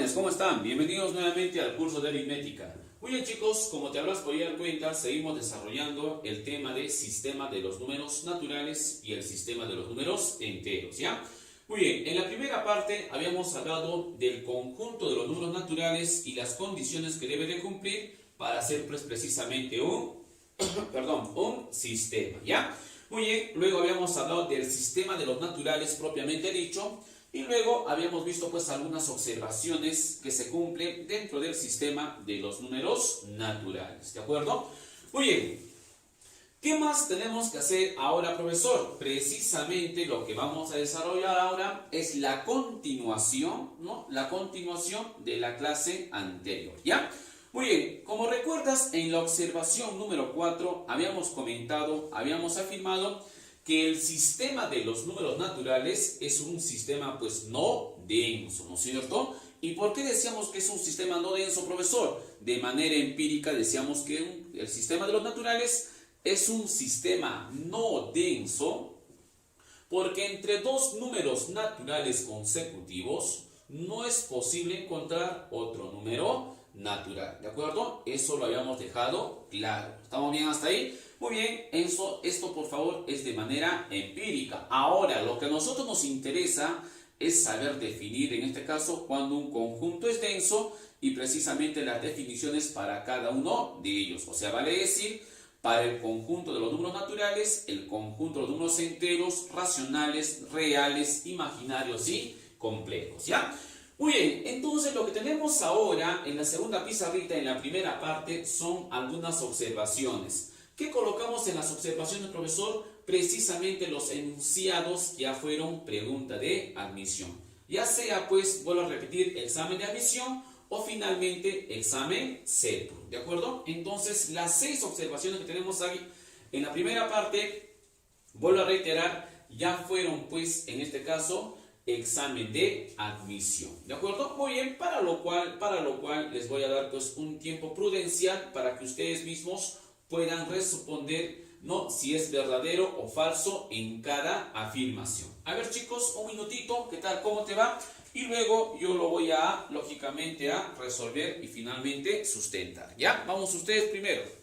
jóvenes, ¿cómo están? Bienvenidos nuevamente al curso de aritmética. Muy bien chicos, como te habrás podido dar cuenta, seguimos desarrollando el tema de sistema de los números naturales y el sistema de los números enteros, ¿ya? Muy bien, en la primera parte habíamos hablado del conjunto de los números naturales y las condiciones que debe de cumplir para hacer pues, precisamente un sistema, ¿ya? Muy bien, luego habíamos hablado del sistema de los naturales propiamente dicho. Y luego habíamos visto pues algunas observaciones que se cumplen dentro del sistema de los números naturales, ¿de acuerdo? Muy bien, ¿qué más tenemos que hacer ahora, profesor? Precisamente lo que vamos a desarrollar ahora es la continuación, ¿no? La continuación de la clase anterior, ¿ya? Muy bien, como recuerdas, en la observación número 4 habíamos comentado, habíamos afirmado que el sistema de los números naturales es un sistema pues no denso, ¿no es cierto? ¿Y por qué decíamos que es un sistema no denso, profesor? De manera empírica decíamos que el sistema de los naturales es un sistema no denso porque entre dos números naturales consecutivos no es posible encontrar otro número natural, ¿de acuerdo? Eso lo habíamos dejado claro. ¿Estamos bien hasta ahí? Muy bien, esto por favor es de manera empírica. Ahora, lo que a nosotros nos interesa es saber definir, en este caso, cuando un conjunto es denso y precisamente las definiciones para cada uno de ellos. O sea, vale decir, para el conjunto de los números naturales, el conjunto de los números enteros, racionales, reales, imaginarios y complejos, ¿ya? Muy bien, entonces lo que tenemos ahora en la segunda pizarrita, en la primera parte, son algunas observaciones. ¿Qué colocamos en las observaciones, profesor? Precisamente los enunciados que ya fueron pregunta de admisión. Ya sea, pues, vuelvo a repetir, examen de admisión o finalmente examen CETU, ¿de acuerdo? Entonces, las 6 observaciones que tenemos aquí en la primera parte, vuelvo a reiterar, ya fueron, pues, en este caso, examen de admisión, ¿de acuerdo? Muy bien, para lo cual les voy a dar, pues, un tiempo prudencial para que ustedes mismos puedan responder, ¿no? Si es verdadero o falso en cada afirmación. A ver chicos, un minutito, ¿qué tal? ¿Cómo te va? Y luego yo lo voy a, lógicamente, a resolver y finalmente sustentar, ¿ya? Vamos ustedes primero.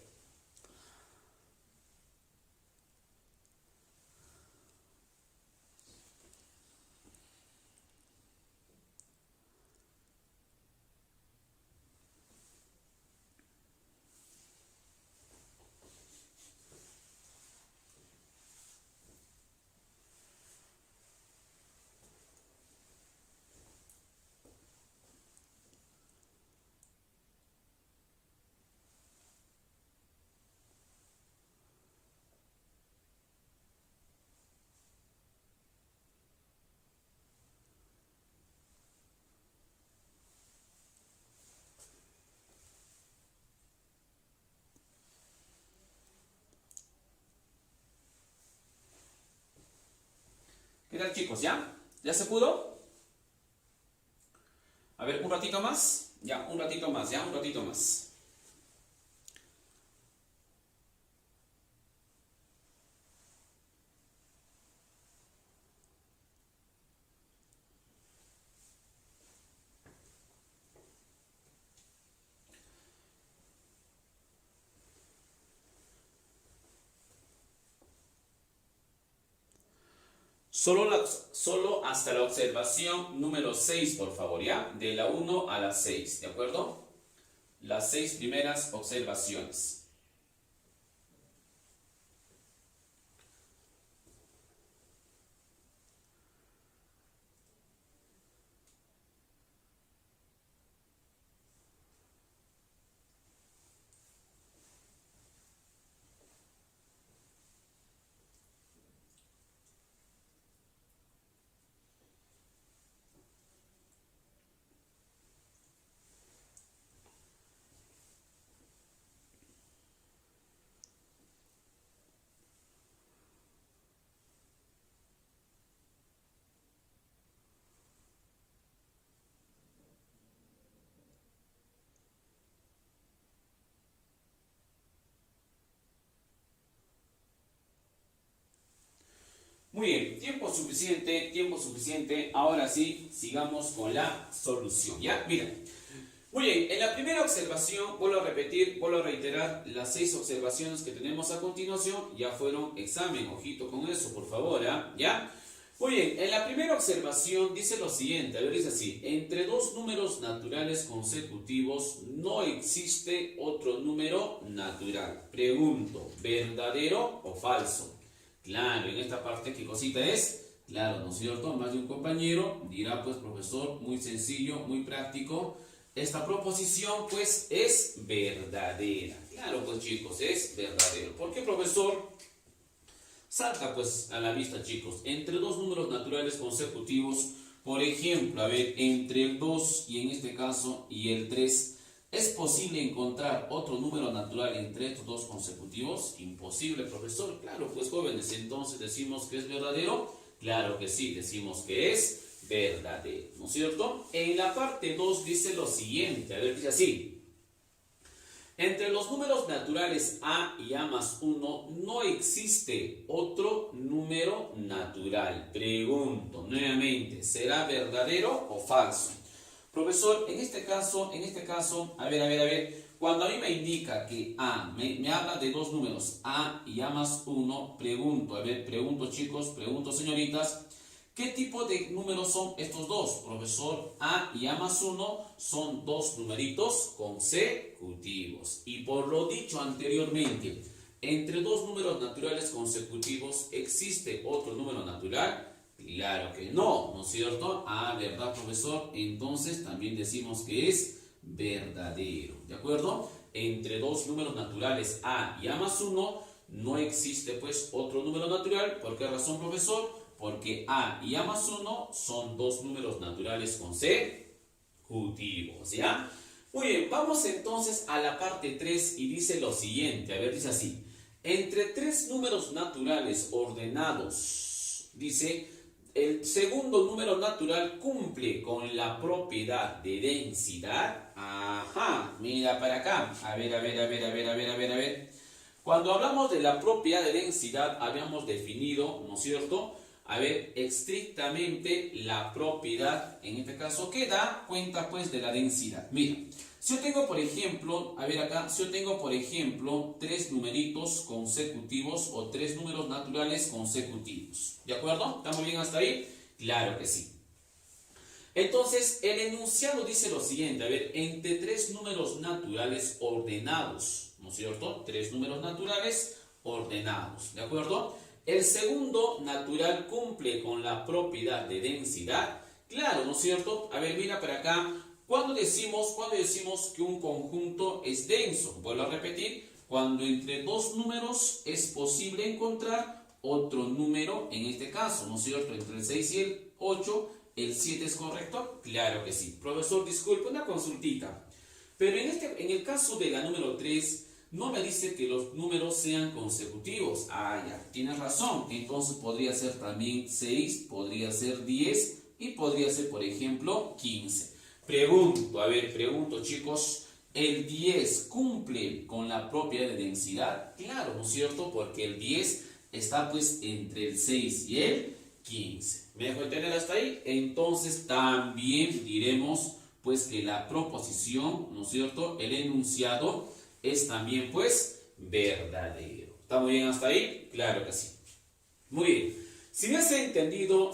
¿Qué tal chicos? ¿Ya? ¿Ya se pudo? A ver, un ratito más. Ya, un ratito más, ya, un ratito más. Solo hasta la observación número 6, por favor, ¿ya? De la 1 a la 6, ¿de acuerdo? Las 6 primeras observaciones. Muy bien, tiempo suficiente, tiempo suficiente. Ahora sí, sigamos con la solución, ¿ya? Mira. Muy bien, en la primera observación, vuelvo a repetir, vuelvo a reiterar, las 6 observaciones que tenemos a continuación ya fueron examen, ojito con eso, por favor, ¿ya? Muy bien, en la primera observación dice lo siguiente, a ver, dice así, entre dos números naturales consecutivos no existe otro número natural. Pregunto, ¿verdadero o falso? Claro, en esta parte, ¿qué cosita es? Claro, ¿no es cierto? Más de un compañero dirá, pues, profesor, muy sencillo, muy práctico. Esta proposición, pues, es verdadera. Claro, pues, chicos, es verdadero. ¿Por qué, profesor? Salta, pues, a la vista, chicos. Entre dos números naturales consecutivos, por ejemplo, a ver, entre el 2 y en este caso, y el 3, ¿es posible encontrar otro número natural entre estos dos consecutivos? Imposible, profesor. Claro, pues, jóvenes, entonces decimos que es verdadero. Claro que sí, decimos que es verdadero, ¿no es cierto? En la parte 2 dice lo siguiente, a ver, dice así. Entre los números naturales a y a más 1 no existe otro número natural. Pregunto nuevamente, ¿será verdadero o falso? Profesor, en este caso, a ver, cuando a mí me indica que a, me habla de dos números, a y a más 1, pregunto, a ver, pregunto chicos, pregunto señoritas, ¿qué tipo de números son estos dos? Profesor, a y a más 1 son dos numeritos consecutivos. Y por lo dicho anteriormente, entre dos números naturales consecutivos, ¿existe otro número natural? Claro que no, ¿no es cierto? Ah, ¿verdad, profesor? Entonces también decimos que es verdadero, ¿de acuerdo? Entre dos números naturales a y a más 1 no existe pues otro número natural. ¿Por qué razón, profesor? Porque a y a más 1 son dos números naturales consecutivos, ¿ya? Muy bien, vamos entonces a la parte 3 y dice lo siguiente, a ver, dice así. Entre tres números naturales ordenados, dice, el segundo número natural cumple con la propiedad de densidad. Ajá, mira para acá. A ver. Cuando hablamos de la propiedad de densidad, habíamos definido, ¿no es cierto? A ver, estrictamente la propiedad, en este caso, que da cuenta pues de la densidad. Mira, si yo tengo, por ejemplo, a ver acá, si yo tengo, por ejemplo, tres numeritos consecutivos o tres números naturales consecutivos. ¿De acuerdo? ¿Estamos bien hasta ahí? Claro que sí. Entonces, el enunciado dice lo siguiente, a ver, entre tres números naturales ordenados, ¿no es cierto? Tres números naturales ordenados, ¿de acuerdo? El segundo natural cumple con la propiedad de densidad. Claro, ¿no es cierto? A ver, mira para acá. ¿Cuándo decimos que un conjunto es denso? Vuelvo a repetir. Cuando entre dos números es posible encontrar otro número, en este caso, ¿no es cierto? Entre el 6 y el 8, ¿el 7 es correcto? Claro que sí. Profesor, disculpe, una consultita. Pero en el caso de la número 3, no me dice que los números sean consecutivos. Ah, ya, tienes razón. Entonces podría ser también 6, podría ser 10 y podría ser, por ejemplo, 15. Pregunto chicos, ¿el 10 cumple con la propiedad de densidad? Claro, ¿no es cierto? Porque el 10 está pues entre el 6 y el 15. ¿Me dejo entender hasta ahí? Entonces también diremos pues que la proposición, ¿no es cierto? El enunciado es también pues verdadero. ¿Estamos bien hasta ahí? Claro que sí. Muy bien. Si me has entendido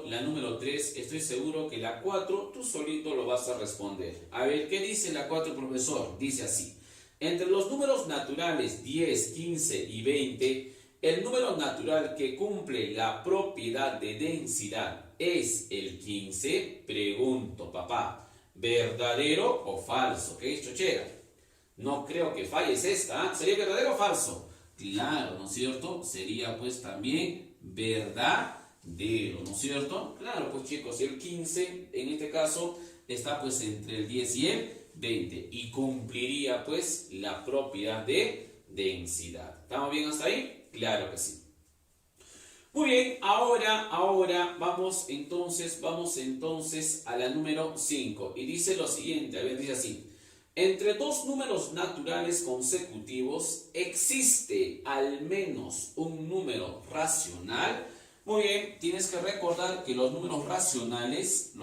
la número 3, estoy seguro que la 4 tú solito lo vas a responder. A ver, ¿qué dice la 4, profesor? Dice así. Entre los números naturales 10, 15 y 20, el número natural que cumple la propiedad de densidad es el 15. Pregunto, papá, ¿verdadero o falso? ¿Qué es, chochera? No creo que falles esta, ¿eh? ¿Sería verdadero o falso? Claro, ¿no es cierto? Sería pues también verdadero, ¿no es cierto? Claro, pues chicos, el 15 en este caso está pues entre el 10 y el 20 y cumpliría pues la propiedad de densidad. ¿Estamos bien hasta ahí? Claro que sí. Muy bien, ahora vamos entonces a la número 5 y dice lo siguiente, a ver, dice así. Entre dos números naturales consecutivos existe al menos un número racional. Muy bien, tienes que recordar que los números racionales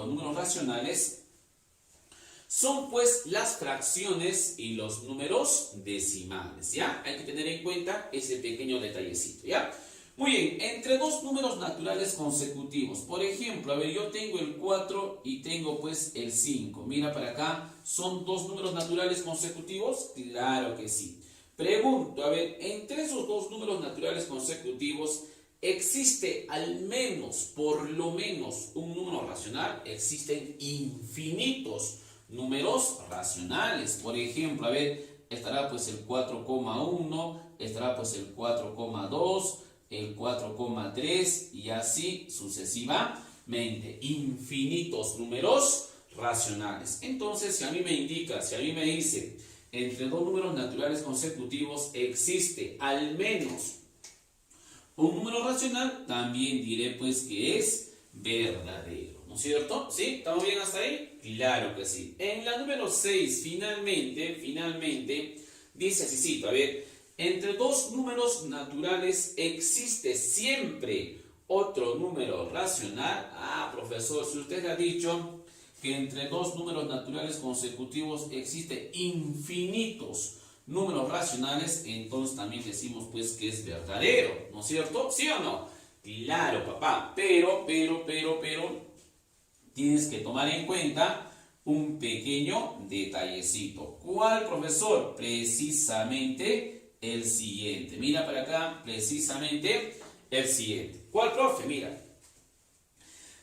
son pues las fracciones y los números decimales, ¿ya? Hay que tener en cuenta ese pequeño detallecito, ¿ya? Muy bien, entre dos números naturales consecutivos, por ejemplo, a ver, yo tengo el 4 y tengo pues el 5. Mira para acá, ¿son dos números naturales consecutivos? Claro que sí. Pregunto, a ver, entre esos dos números naturales consecutivos, ¿existe al menos, por lo menos, un número racional? Existen infinitos números racionales. Por ejemplo, a ver, estará pues el 4,1, estará pues el 4,2, el 4,3 y así sucesivamente. Infinitos números racionales. Entonces, si a mí me dice, entre dos números naturales consecutivos existe al menos un número racional, también diré pues que es verdadero, ¿no es cierto? ¿Sí? ¿Estamos bien hasta ahí? Claro que sí. En la número 6, finalmente, dice así, cito, a ver, entre dos números naturales existe siempre otro número racional. Ah, profesor, si usted ha dicho que entre dos números naturales consecutivos existe infinitos números racionales, entonces también decimos pues que es verdadero, ¿no es cierto? ¿Sí o no? Claro, papá, pero, tienes que tomar en cuenta un pequeño detallecito. ¿Cuál, profesor? Precisamente el siguiente. Mira para acá, precisamente el siguiente. ¿Cuál, profe? Mira.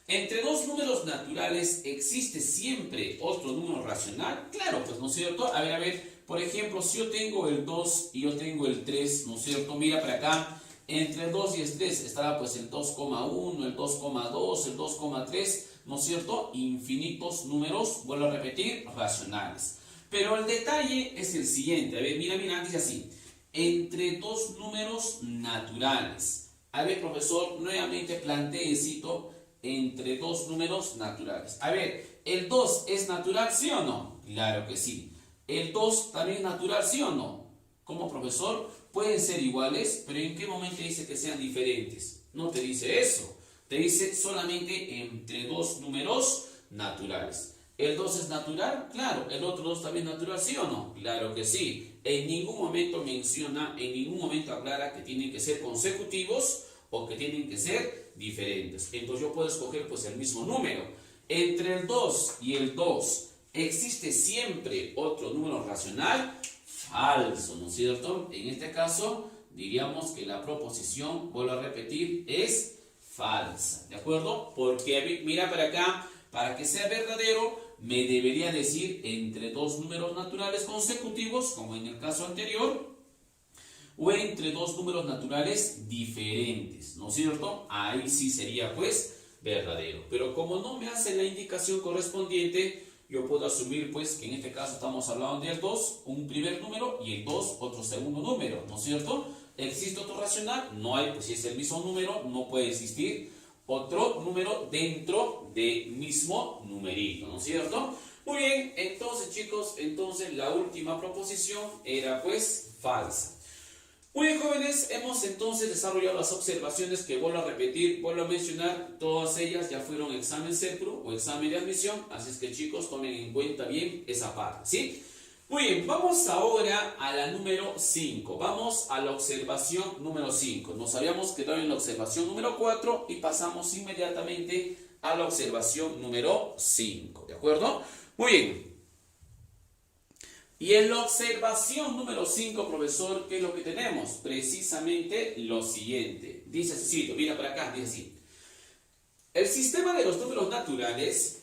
Entre dos números naturales existe siempre otro número racional. Claro, pues, ¿no es cierto? A ver, por ejemplo, si yo tengo el 2 y yo tengo el 3, ¿no es cierto? Mira para acá, entre el 2 y el 3 estará pues el 2,1, el 2,2, el 2,3, ¿no es cierto? Infinitos números, vuelvo a repetir, racionales. Pero el detalle es el siguiente. A ver, mira, dice así. Entre dos números naturales. A ver, profesor, nuevamente planteecito entre dos números naturales. A ver, ¿el 2 es natural, sí o no? Claro que sí. ¿El 2 también es natural, sí o no? ¿Cómo, profesor? Pueden ser iguales, pero ¿en qué momento dice que sean diferentes? No te dice eso. Te dice solamente entre dos números naturales. ¿El 2 es natural? Claro. ¿El otro 2 también es natural, sí o no? Claro que sí. En ningún momento menciona, en ningún momento aclara que tienen que ser consecutivos o que tienen que ser diferentes. Entonces yo puedo escoger pues el mismo número. Entre el 2 y el 2, ¿existe siempre otro número racional? Falso, ¿no es cierto? En este caso diríamos que la proposición, vuelvo a repetir, es falsa, ¿de acuerdo? Porque mira para acá, para que sea verdadero, me debería decir entre dos números naturales consecutivos, como en el caso anterior, o entre dos números naturales diferentes, ¿no es cierto? Ahí sí sería pues verdadero. Pero como no me hace la indicación correspondiente, yo puedo asumir pues que en este caso estamos hablando del 2, un primer número, y el 2 otro segundo número, ¿no es cierto? ¿Existe otro racional? No hay, pues si es el mismo número, no puede existir otro número dentro del mismo numerito, ¿no es cierto? Muy bien, entonces chicos, la última proposición era pues falsa. Muy bien, jóvenes, hemos entonces desarrollado las observaciones que vuelvo a repetir, vuelvo a mencionar, todas ellas ya fueron examen CEPRU o examen de admisión, así es que chicos tomen en cuenta bien esa parte, ¿sí? Muy bien, vamos ahora a la número 5, vamos a la observación número 5, nos habíamos quedado en la observación número 4 y pasamos inmediatamente a la observación número 5, ¿de acuerdo? Muy bien. Y en la observación número 5, profesor, ¿qué es lo que tenemos? Precisamente lo siguiente. Dice así, mira para acá, dice así. El sistema de los números naturales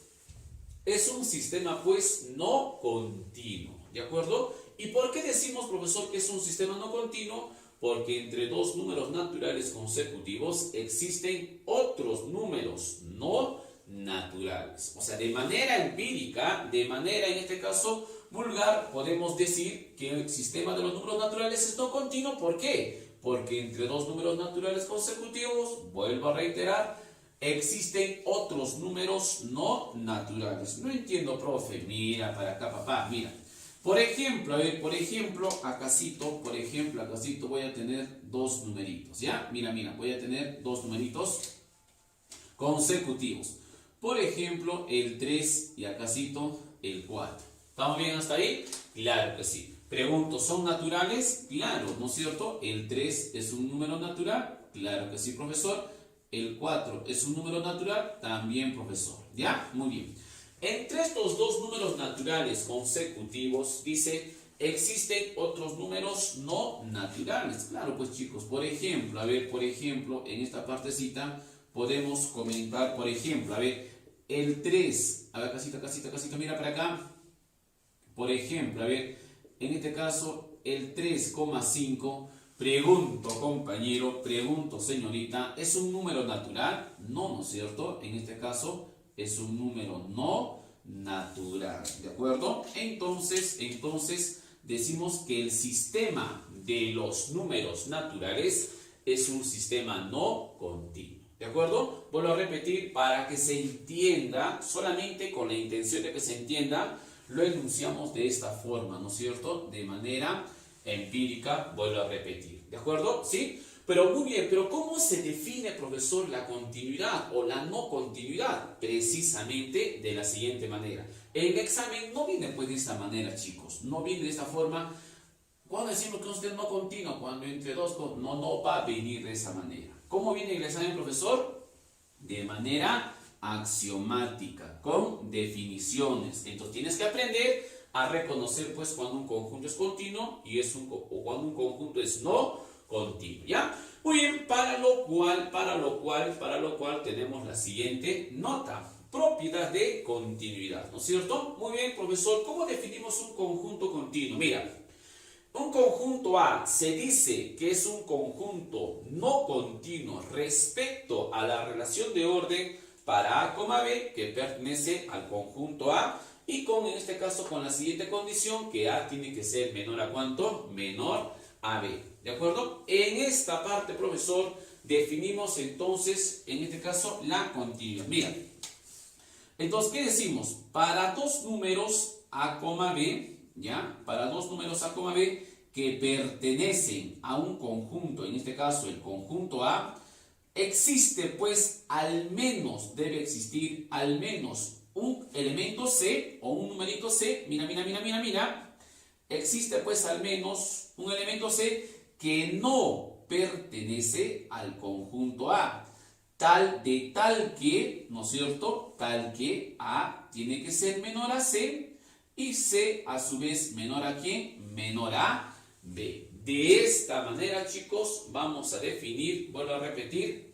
es un sistema, pues, no continuo, ¿de acuerdo? ¿Y por qué decimos, profesor, que es un sistema no continuo? Porque entre dos números naturales consecutivos existen otros números no naturales. O sea, de manera empírica, de manera, en este caso, vulgar, podemos decir que el sistema de los números naturales es no continuo. ¿Por qué? Porque entre dos números naturales consecutivos, vuelvo a reiterar, existen otros números no naturales. No entiendo, profe. Mira para acá, papá, mira. Por ejemplo, a ver, acasito voy a tener dos numeritos, ¿ya? Mira, voy a tener dos numeritos consecutivos. Por ejemplo, el 3 y acasito el 4. ¿Estamos bien hasta ahí? Claro que sí. Pregunto, ¿son naturales? Claro, ¿no es cierto? El 3 es un número natural. Claro que sí, profesor. El 4 es un número natural. También, profesor. ¿Ya? Muy bien. Entre estos dos números naturales consecutivos, dice, existen otros números no naturales. Claro, pues chicos, por ejemplo, en esta partecita podemos comentar, por ejemplo, el 3, a ver, casita, mira para acá. Por ejemplo, en este caso, el 3,5, pregunto compañero, pregunto señorita, ¿es un número natural? No, ¿no es cierto? En este caso es un número no natural, ¿de acuerdo? Entonces decimos que el sistema de los números naturales es un sistema no continuo. ¿De acuerdo? Vuelvo a repetir para que se entienda, solamente con la intención de que se entienda, lo enunciamos de esta forma, ¿no es cierto? De manera empírica, vuelvo a repetir. ¿De acuerdo? ¿Sí? Pero muy bien, pero ¿cómo se define, profesor, la continuidad o la no continuidad? Precisamente de la siguiente manera. El examen no viene pues de esta manera, chicos. No viene de esta forma. Cuando decimos que usted no continuo, cuando entre dos, no va a venir de esa manera. ¿Cómo viene el examen, profesor? De manera axiomática, con definiciones. Entonces tienes que aprender a reconocer pues cuando un conjunto es continuo o cuando un conjunto es no continuo, ¿ya? Muy bien, para lo cual tenemos la siguiente nota. Propiedad de continuidad, ¿no es cierto? Muy bien, profesor, ¿cómo definimos un conjunto continuo? Mira, un conjunto A se dice que es un conjunto no continuo respecto a la relación de orden para A, B, que pertenece al conjunto A, y en este caso con la siguiente condición, que A tiene que ser menor a ¿cuánto? Menor a B. ¿De acuerdo? En esta parte, profesor, definimos entonces, en este caso, la continuidad. Mira, entonces, ¿qué decimos? Para dos números A, B, ¿ya? Para dos números A, B que pertenecen a un conjunto, en este caso el conjunto A, existe pues debe existir al menos un elemento C o un numerito C, mira, existe pues al menos un elemento C que no pertenece al conjunto A, tal que, ¿no es cierto? Tal que A tiene que ser menor a C y C a su vez menor a ¿quién? Menor a B. De esta manera, chicos, vamos a definir, vuelvo a repetir,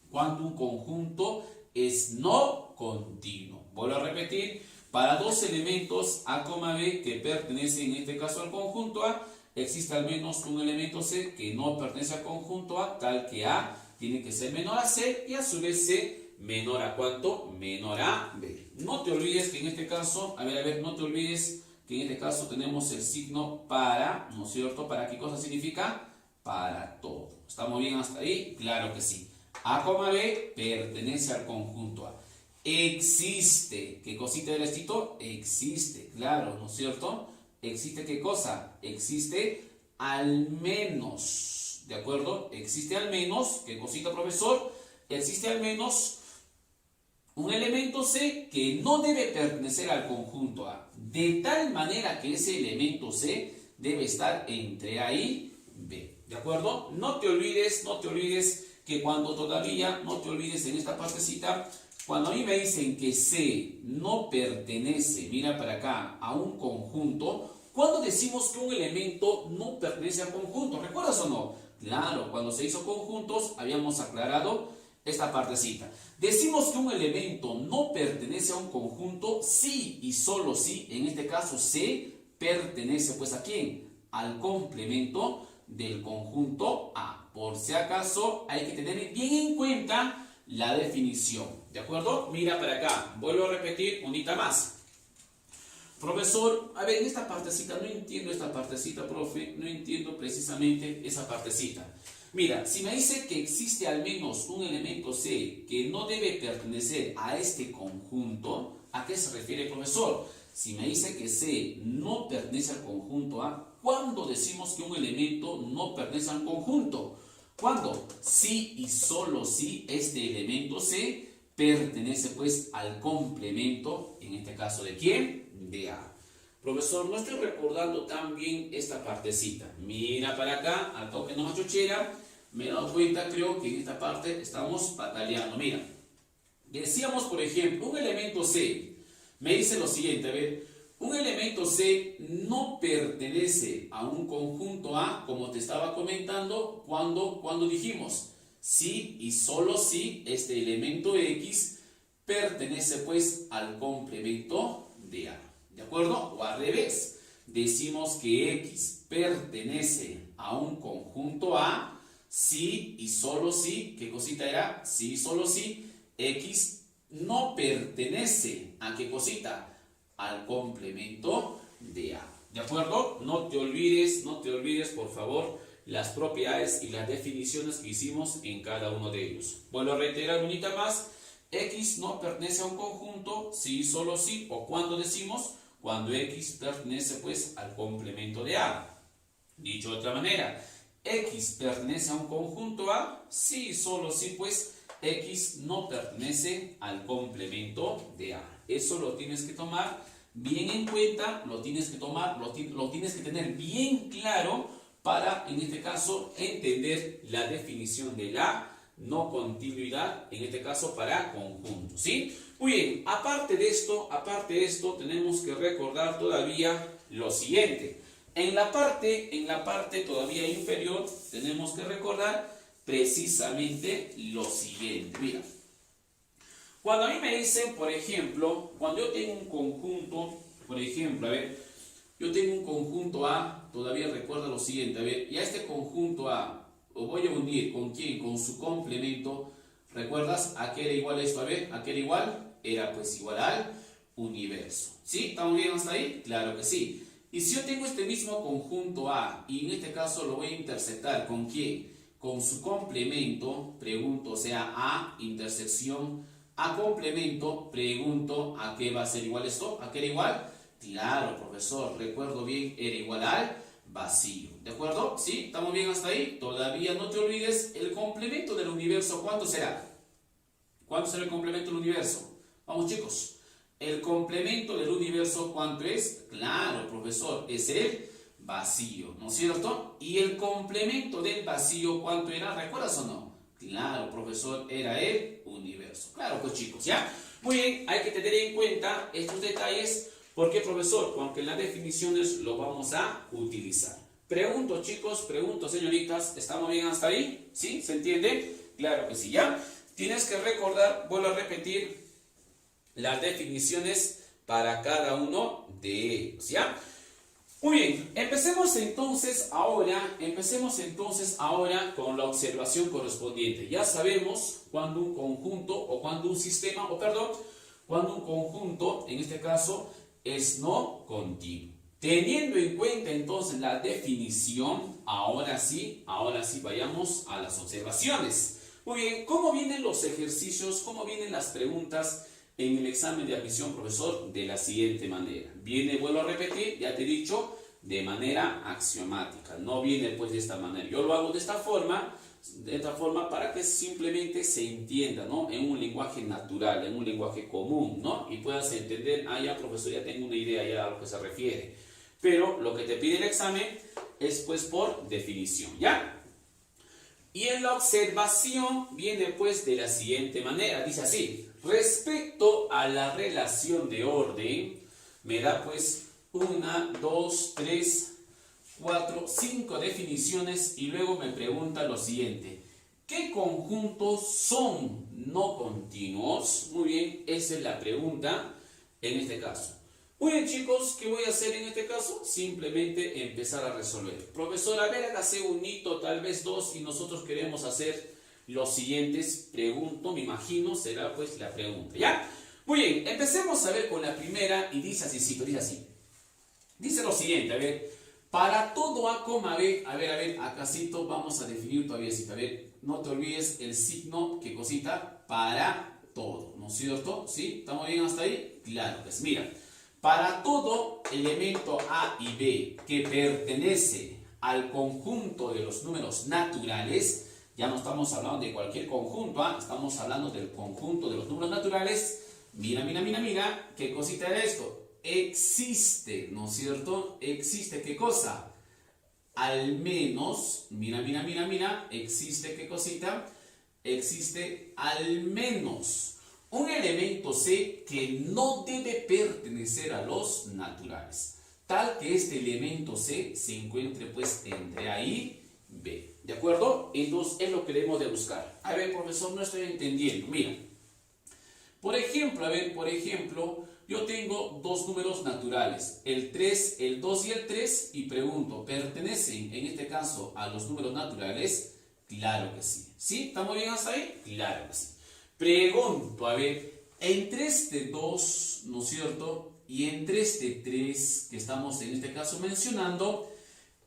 cuando un conjunto es no continuo. Vuelvo a repetir, para dos elementos A, B que pertenecen en este caso al conjunto A, existe al menos un elemento C que no pertenece al conjunto A, tal que A tiene que ser menor a C y a su vez C menor a ¿cuánto? Menor a B. No te olvides que en este caso, no te olvides que en este caso tenemos el signo para, ¿no es cierto? ¿Para qué cosa significa? Para todo. ¿Estamos bien hasta ahí? Claro que sí. A, B pertenece al conjunto A. Existe, ¿qué cosita del estito? Existe, claro, ¿no es cierto? ¿Existe qué cosa? Existe al menos, ¿de acuerdo? Existe al menos, ¿qué cosita, profesor? Existe al menos un elemento C que no debe pertenecer al conjunto A, de tal manera que ese elemento C debe estar entre A y B, ¿de acuerdo? No te olvides que no te olvides en esta partecita, cuando a mí me dicen que C no pertenece, mira para acá, a un conjunto, ¿cuándo decimos que un elemento no pertenece al conjunto? ¿Recuerdas o no? Claro, cuando se hizo conjuntos habíamos aclarado esta partecita. Decimos que un elemento no pertenece a un conjunto si y solo si, en este caso C pertenece pues ¿a quién? Al complemento del conjunto A. Por si acaso hay que tener bien en cuenta la definición, ¿de acuerdo? Mira para acá, vuelvo a repetir unita más. Profesor, en esta partecita, no entiendo esta partecita, profe, no entiendo precisamente esa partecita. Mira, si me dice que existe al menos un elemento C que no debe pertenecer a este conjunto, ¿a qué se refiere, profesor? Si me dice que C no pertenece al conjunto A, ¿cuándo decimos que un elemento no pertenece al conjunto? ¿Cuándo? Si y solo si este elemento C pertenece pues al complemento, en este caso ¿de quién? De A. Profesor, no estoy recordando tan bien esta partecita. Mira para acá, al toque no chochera, me he dado cuenta, creo que en esta parte estamos bataleando. Mira, decíamos por ejemplo, un elemento C, me dice lo siguiente, a ver, un elemento C no pertenece a un conjunto A, como te estaba comentando, cuando dijimos, si y solo si este elemento X pertenece pues al complemento de A. ¿De acuerdo? O al revés, decimos que X pertenece a un conjunto A si y solo si, ¿qué cosita era? Si y solo si X no pertenece a ¿qué cosita? Al complemento de A. ¿De acuerdo? No te olvides, por favor, las propiedades y las definiciones que hicimos en cada uno de ellos. Vuelvo a reiterar unita más. X no pertenece a un conjunto si y solo si, o cuando decimos, cuando X pertenece pues al complemento de A. Dicho de otra manera, X pertenece a un conjunto A si y solo si pues X no pertenece al complemento de A. Eso lo tienes que tomar bien en cuenta, lo tienes que tener bien claro para, en este caso, entender la definición de la no continuidad, en este caso para conjuntos, ¿sí? Muy bien, aparte de esto, tenemos que recordar todavía lo siguiente. En la parte todavía inferior, tenemos que recordar precisamente lo siguiente. Mira, cuando a mí me dicen, por ejemplo, cuando yo tengo un conjunto, por ejemplo, a ver, yo tengo un conjunto A, todavía recuerda lo siguiente, a ver, y a este conjunto A lo voy a unir ¿con quién? Con su complemento. ¿Recuerdas a qué era igual esto? A ver, ¿a qué era igual? Era pues igual al universo. ¿Sí? ¿Estamos bien hasta ahí? Claro que sí. Y si yo tengo este mismo conjunto A, y en este caso lo voy a interceptar ¿con quién? Con su complemento, pregunto, o sea, A intersección A complemento, pregunto, ¿a qué va a ser igual esto? ¿A qué era igual? Claro, profesor, recuerdo bien, era igual al vacío. ¿De acuerdo? ¿Sí? ¿Estamos bien hasta ahí? Todavía no te olvides, el complemento del universo, ¿cuánto será? ¿Cuánto será el complemento del universo? Vamos chicos, el complemento del universo, ¿cuánto es? Claro, profesor, es el vacío, ¿no es cierto? Y el complemento del vacío, ¿cuánto era? ¿Recuerdas o no? Claro, profesor, era el universo. Claro, pues chicos, ¿ya? Muy bien, hay que tener en cuenta estos detalles porque, profesor, aunque en las definiciones lo vamos a utilizar. Pregunto, chicos, pregunto, señoritas, ¿estamos bien hasta ahí? ¿Sí? ¿Se entiende? Claro que sí, ¿ya? Tienes que recordar, vuelvo a repetir, las definiciones para cada uno de ellos, ¿ya? Muy bien, empecemos entonces ahora con la observación correspondiente. Ya sabemos cuando un conjunto o cuando un sistema, cuando un conjunto, en este caso, es no continuo. Teniendo en cuenta entonces la definición, ahora sí vayamos a las observaciones. Muy bien, ¿cómo vienen los ejercicios, cómo vienen las preguntas en el examen de admisión, profesor? De la siguiente manera. Viene, vuelvo a repetir, ya te he dicho, de manera axiomática. No viene pues de esta manera. Yo lo hago de esta forma para que simplemente se entienda, ¿no? En un lenguaje natural, en un lenguaje común, ¿no? Y puedas entender, ya profesor, ya tengo una idea ya a lo que se refiere. Pero lo que te pide el examen es pues por definición, ¿ya? Y en la observación viene pues de la siguiente manera, dice así: respecto a la relación de orden, me da pues 1, 2, 3, 4, 5 definiciones y luego me pregunta lo siguiente: ¿qué conjuntos son no continuos? Muy bien, esa es la pregunta en este caso. Muy bien chicos, ¿qué voy a hacer en este caso? Simplemente empezar a resolver. Profesor, a ver, hágase un hito, tal vez dos, y nosotros queremos hacer los siguientes. Pregunto, me imagino, será pues la pregunta, ¿ya? Muy bien, empecemos a ver con la primera y dice así, dice así. Dice lo siguiente, a ver, para todo A, B, a ver, acásito vamos a definir todavía, a ver, no te olvides el signo, ¿qué cosita? Para todo, ¿no es cierto? ¿Sí? ¿Estamos bien hasta ahí? Claro, pues mira. Para todo elemento A y B que pertenece al conjunto de los números naturales, ya no estamos hablando de cualquier conjunto, estamos hablando del conjunto de los números naturales. Mira, ¿qué cosita era esto? Existe, ¿no es cierto? Existe, ¿qué cosa? Al menos, mira, existe, ¿qué cosita? Existe al menos un elemento C que no debe pertenecer a los naturales, tal que este elemento C se encuentre pues entre A y B, ¿de acuerdo? Entonces es lo que debemos de buscar. A ver, profesor, no estoy entendiendo. Mira, por ejemplo, yo tengo dos números naturales, el 3, el 2 y el 3, y pregunto, ¿pertenecen en este caso a los números naturales? Claro que sí. ¿Sí? ¿Estamos bien hasta ahí? Claro que sí. Pregunto, a ver, entre este 2, ¿no es cierto? Y entre este 3 que estamos en este caso mencionando,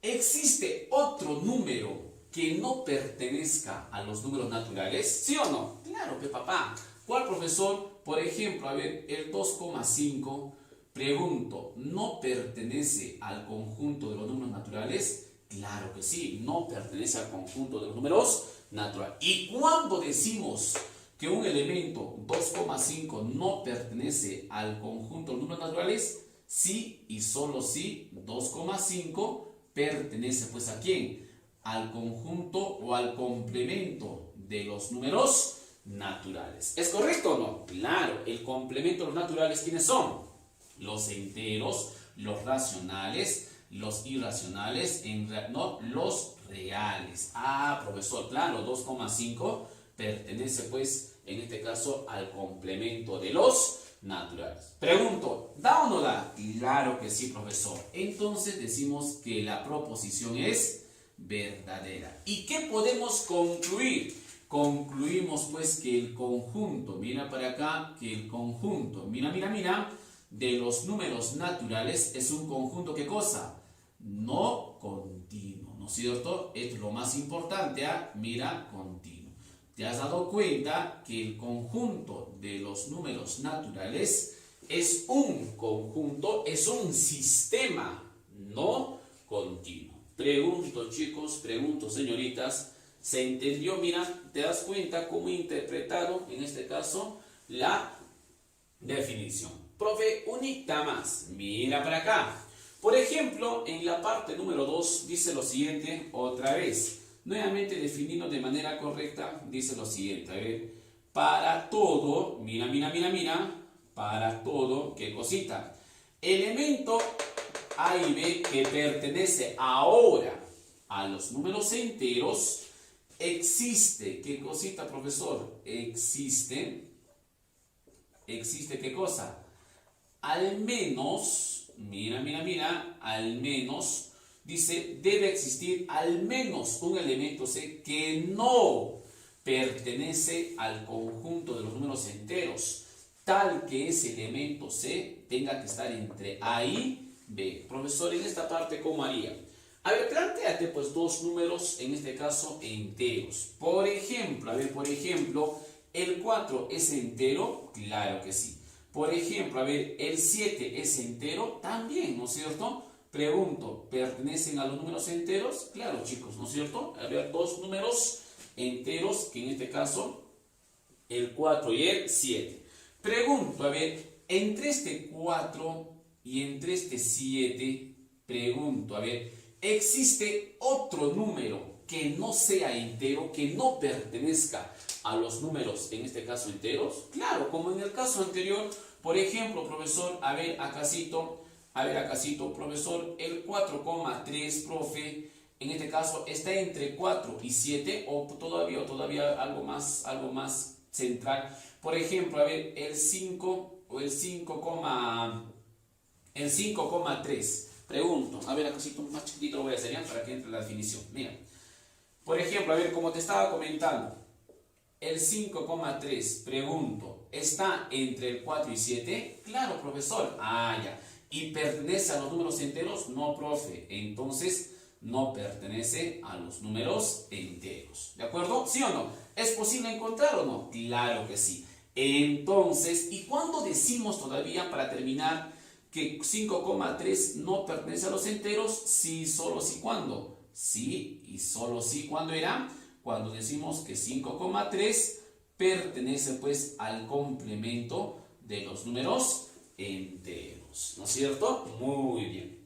¿existe otro número que no pertenezca a los números naturales? ¿Sí o no? Claro que papá. ¿Cuál, profesor? Por ejemplo, a ver, el 2,5, pregunto, ¿no pertenece al conjunto de los números naturales? Claro que sí, no pertenece al conjunto de los números naturales. ¿Y cuándo decimos que un elemento 2,5 no pertenece al conjunto de los números naturales? Sí y solo si 2,5 pertenece pues ¿a quién? Al conjunto o al complemento de los números naturales. ¿Es correcto o no? Claro, el complemento de los naturales, ¿quiénes son? Los enteros, los racionales, los irracionales, no, los reales. Ah, profesor, claro, 2,5 pertenece pues en este caso al complemento de los naturales. Pregunto, ¿da o no da? Claro que sí, profesor. Entonces decimos que la proposición es verdadera. ¿Y qué podemos concluir? Concluimos pues que el conjunto, mira para acá, que el conjunto, mira, de los números naturales es un conjunto, ¿qué cosa? No continuo, ¿no es cierto? Esto es lo más importante, mira, continuo. ¿Te has dado cuenta que el conjunto de los números naturales es un conjunto, es un sistema no continuo? Pregunto, chicos, pregunto, señoritas, ¿se entendió? Mira, te das cuenta cómo he interpretado, en este caso, la definición. Profe, unita más. Mira para acá. Por ejemplo, en la parte número 2 dice lo siguiente, otra vez. Nuevamente definido de manera correcta, dice lo siguiente. A ver, para todo, mira, para todo, ¿qué cosita? Elemento A y B que pertenece ahora a los números enteros, existe, ¿qué cosita, profesor? Existe, ¿qué cosa? Al menos, mira, al menos, dice, debe existir al menos un elemento C que no pertenece al conjunto de los números enteros, tal que ese elemento C tenga que estar entre A y B. Profesor, en esta parte, ¿cómo haría? A ver, plantéate pues dos números, en este caso enteros. Por ejemplo, ¿el 4 es entero? Claro que sí. Por ejemplo, ¿el 7 es entero? También, ¿no es cierto? Pregunto, ¿pertenecen a los números enteros? Claro, chicos, ¿no es cierto? A ver, dos números enteros, que en este caso, el 4 y el 7. Pregunto, entre este 4 y entre este 7, pregunto, ¿existe otro número que no sea entero, que no pertenezca a los números, en este caso, enteros? Claro, como en el caso anterior, por ejemplo, profesor, acasito, profesor, el 4,3, profe, en este caso, ¿está entre 4 y 7 o todavía algo más central? Por ejemplo, el 5 o el 5,3. Pregunto, acasito, más chiquitito lo voy a hacer ya para que entre la definición. Mira, por ejemplo, como te estaba comentando, el 5,3, pregunto, ¿está entre el 4 y 7? Claro, profesor. Ya. ¿Y pertenece a los números enteros? No, profe. Entonces, no pertenece a los números enteros. ¿De acuerdo? ¿Sí o no? ¿Es posible encontrar o no? Claro que sí. Entonces, ¿y cuándo decimos todavía, para terminar, que 5,3 no pertenece a los enteros, sí, solo sí, ¿cuándo? Sí y solo sí, ¿cuándo era? Cuando decimos que 5,3 pertenece pues al complemento de los números enteros, ¿no es cierto? Muy bien.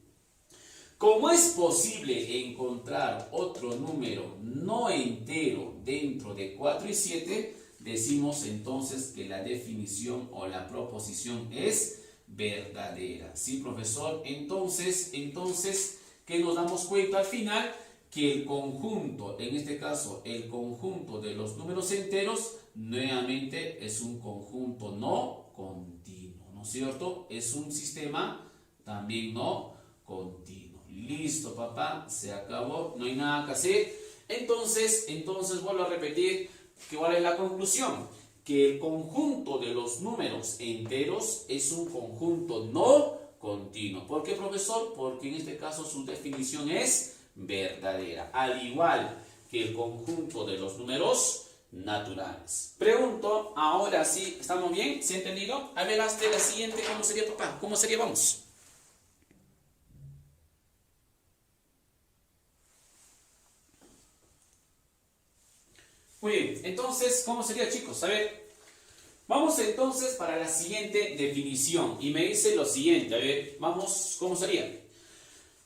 ¿Cómo es posible encontrar otro número no entero dentro de 4 y 7? Decimos entonces que la definición o la proposición es verdadera. ¿Sí, profesor? Entonces, ¿qué nos damos cuenta al final? Que el conjunto, en este caso, el conjunto de los números enteros, nuevamente es un conjunto no continuo, ¿no es cierto? Es un sistema también no continuo. Listo, papá, se acabó, no hay nada que hacer. Entonces vuelvo a repetir que cuál es la conclusión. Que el conjunto de los números enteros es un conjunto no continuo. ¿Por qué, profesor? Porque en este caso su definición es verdadera, al igual que el conjunto de los números naturales. Pregunto, ahora sí, ¿estamos bien? ¿Se ha entendido? A ver, hasta la siguiente, ¿cómo sería, papá? ¿Cómo sería? Vamos. Muy bien, entonces, ¿cómo sería, chicos? A ver, vamos entonces para la siguiente definición. Y me dice lo siguiente, a ver, vamos, ¿cómo sería?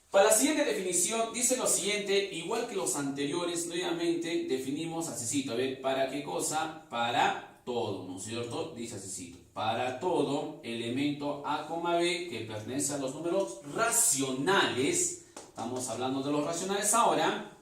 Para la siguiente definición dice lo siguiente, igual que los anteriores, nuevamente definimos así, a ver, ¿para qué cosa? Para todo, ¿no es cierto? Dice así, para todo elemento A, B que pertenece a los números racionales, estamos hablando de los racionales ahora.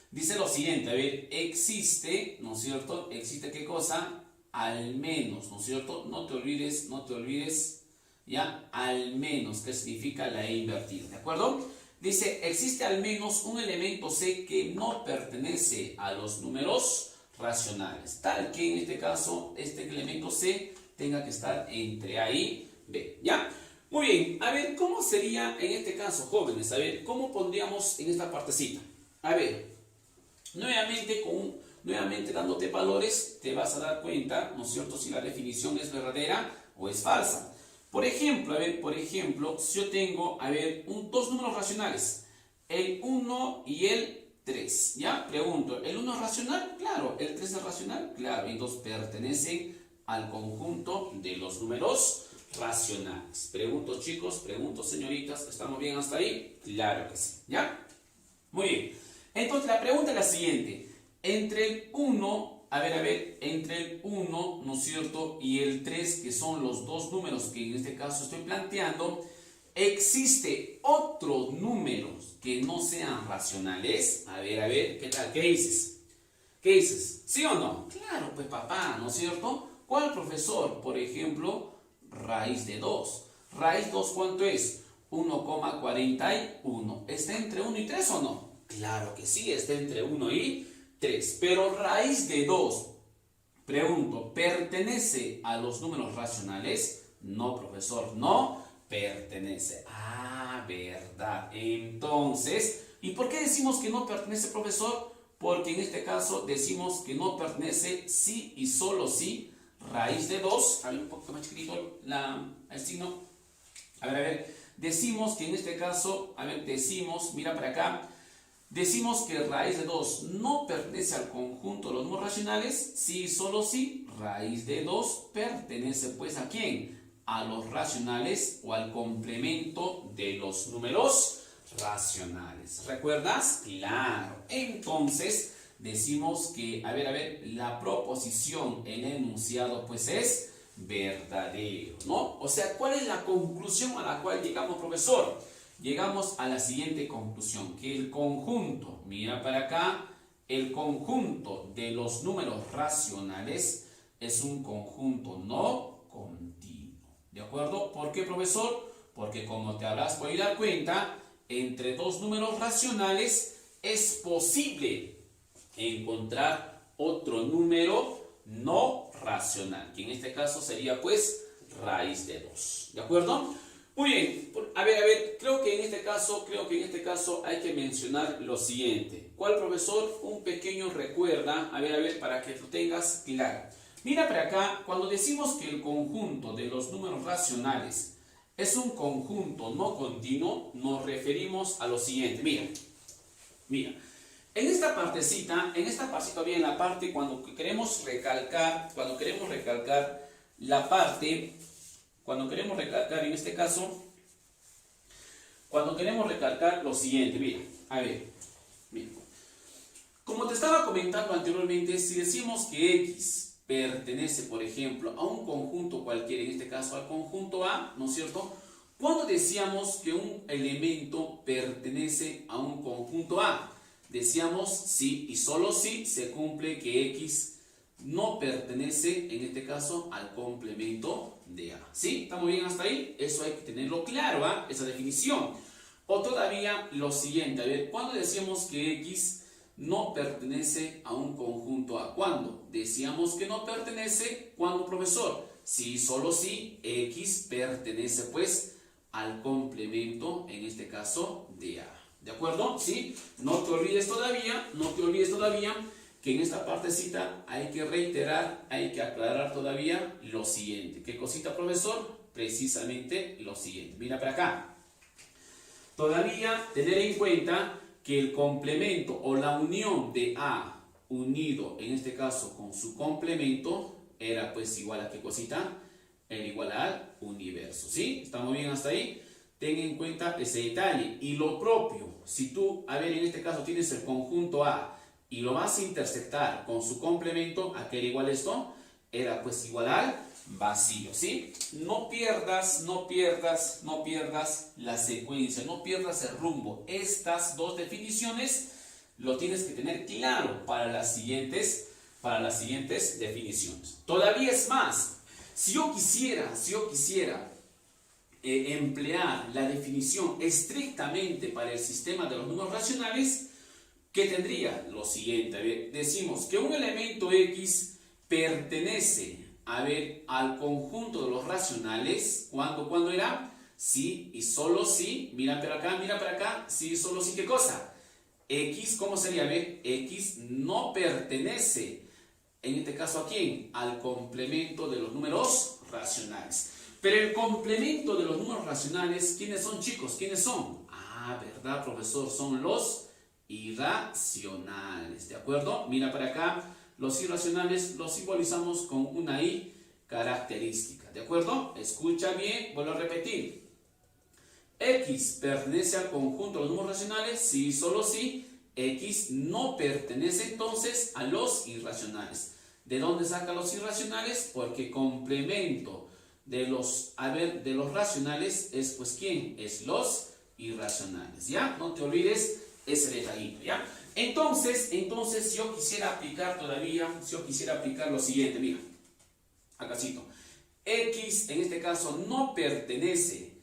Dice lo siguiente, a ver, existe, ¿no es cierto? ¿Existe qué cosa? Al menos, ¿no es cierto? No te olvides, ¿ya? Al menos, ¿qué significa la E invertida? ¿De acuerdo? Dice, existe al menos un elemento C que no pertenece a los números racionales. Tal que en este caso, este elemento C tenga que estar entre A y B, ¿ya? Muy bien, a ver, ¿cómo sería en este caso, jóvenes? A ver, ¿cómo pondríamos en esta partecita? A ver, nuevamente dándote valores, te vas a dar cuenta, ¿no es cierto?, si la definición es verdadera o es falsa. Por ejemplo, si yo tengo, dos números racionales, el 1 y el 3, ¿ya? Pregunto, ¿el 1 es racional? Claro. ¿El 3 es racional? Claro. Entonces pertenecen al conjunto de los números racionales. Pregunto, chicos, pregunto, señoritas, ¿estamos bien hasta ahí? Claro que sí, ¿ya? Muy bien. Entonces la pregunta es la siguiente, entre el 1, entre el 1, ¿no es cierto?, y el 3, que son los dos números que en este caso estoy planteando, ¿existe otros números que no sean racionales? A ver, ¿qué tal? ¿Qué dices? ¿Qué dices? ¿Sí o no? Claro, pues papá, ¿no es cierto? ¿Cuál, profesor? Por ejemplo, raíz de 2. ¿Raíz 2 cuánto es? 1,41. ¿Está entre 1 y 3 o no? Claro que sí, está entre 1 y 3. Pero raíz de 2, pregunto, ¿pertenece a los números racionales? No, profesor, no pertenece. Ah, verdad. Entonces, ¿y por qué decimos que no pertenece, profesor? Porque en este caso decimos que no pertenece sí y solo sí raíz de 2. A ver, un poquito más chiquitito el signo. A ver. Decimos que en este caso, mira para acá. Decimos que raíz de 2 no pertenece al conjunto de los números racionales, sí, solo sí, raíz de 2 pertenece pues ¿a quién? A los racionales o al complemento de los números racionales. ¿Recuerdas? Claro. Entonces decimos que, la proposición, el enunciado pues es verdadero, ¿no? O sea, ¿cuál es la conclusión a la cual llegamos, profesor? Llegamos a la siguiente conclusión, que el conjunto, mira para acá, el conjunto de los números racionales es un conjunto no continuo. ¿De acuerdo? ¿Por qué, profesor? Porque como te habrás podido dar cuenta, entre dos números racionales es posible encontrar otro número no racional, que en este caso sería pues raíz de 2. ¿De acuerdo? Muy bien, creo que en este caso hay que mencionar lo siguiente. ¿Cuál, profesor? Un pequeño recuerda, para que lo tengas claro. Mira para acá, cuando decimos que el conjunto de los números racionales es un conjunto no continuo, nos referimos a lo siguiente. Mira. En esta partecita bien, la parte cuando queremos recalcar la parte, cuando queremos recalcar en este caso, cuando queremos recalcar lo siguiente, mira. Como te estaba comentando anteriormente, si decimos que X pertenece, por ejemplo, a un conjunto cualquiera, en este caso al conjunto A, ¿no es cierto? Cuando decíamos que un elemento pertenece a un conjunto A, decíamos sí y solo si se cumple que X no pertenece, en este caso, al complemento de A. ¿Sí? ¿Estamos bien hasta ahí? Eso hay que tenerlo claro, ¿ah? Esa definición. O todavía lo siguiente, a ver, ¿cuándo decíamos que X no pertenece a un conjunto A? ¿Cuándo? Decíamos que no pertenece, ¿cuándo, profesor? Si, solo si X pertenece, pues, al complemento, en este caso, de A. ¿De acuerdo? ¿Sí? No te olvides todavía que en esta partecita hay que reiterar, hay que aclarar todavía lo siguiente. ¿Qué cosita, profesor? Precisamente lo siguiente. Mira para acá. Todavía tener en cuenta que el complemento o la unión de A unido, en este caso, con su complemento, era pues igual a ¿qué cosita? Era igual al universo. ¿Sí? ¿Estamos bien hasta ahí? Ten en cuenta ese detalle. Y lo propio, si tú, a ver, en este caso tienes el conjunto A y lo vas a intersectar con su complemento, ¿a qué era igual esto? Era pues igual al vacío, ¿sí? No pierdas la secuencia, no pierdas el rumbo. Estas dos definiciones lo tienes que tener claro para las siguientes definiciones. Todavía es más, si yo quisiera emplear la definición estrictamente para el sistema de los números racionales, ¿qué tendría? Lo siguiente, a ver, decimos que un elemento X pertenece, a ver, al conjunto de los racionales. ¿Cuándo era? Sí y solo si, mira para acá, sí y solo si, ¿qué cosa? X, ¿cómo sería? A ver, X no pertenece, en este caso, ¿a quién? Al complemento de los números racionales. Pero el complemento de los números racionales, ¿quiénes son, chicos? ¿Quiénes son? Ah, ¿verdad, profesor? Son los irracionales, ¿de acuerdo? Mira para acá, los irracionales los simbolizamos con una I característica, ¿de acuerdo? Escucha bien, vuelvo a repetir. X pertenece al conjunto de los números racionales, sí, solo si X no pertenece entonces a los irracionales. ¿De dónde saca los irracionales? Porque complemento de los racionales es, pues, ¿quién? Es los irracionales, ¿ya? No te olvides ese detallito, ¿ya? Entonces, si yo quisiera aplicar lo siguiente, mira, acácito, X, en este caso, no pertenece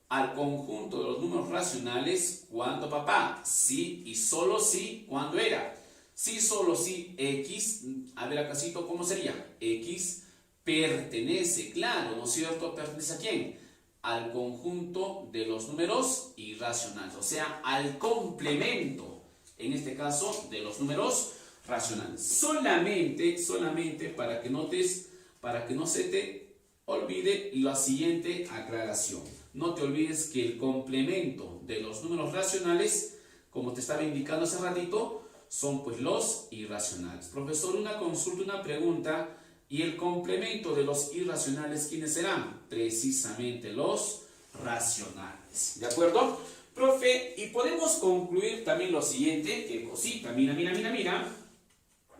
al conjunto de los números racionales, ¿cuándo, papá? Sí y solo si, ¿cuándo era? Sí, solo si X, a ver, acácito, ¿cómo sería? X pertenece, claro, ¿no es cierto? ¿Pertenece a quién? Al conjunto de los números irracionales, o sea, al complemento, en este caso, de los números racionales. Solamente para que notes, para que no se te olvide la siguiente aclaración. No te olvides que el complemento de los números racionales, como te estaba indicando hace ratito, son pues los irracionales. Profesor, una consulta, una pregunta. ¿Y el complemento de los irracionales quiénes serán? Precisamente los racionales. ¿De acuerdo? Profe, y podemos concluir también lo siguiente, que cosita, mira.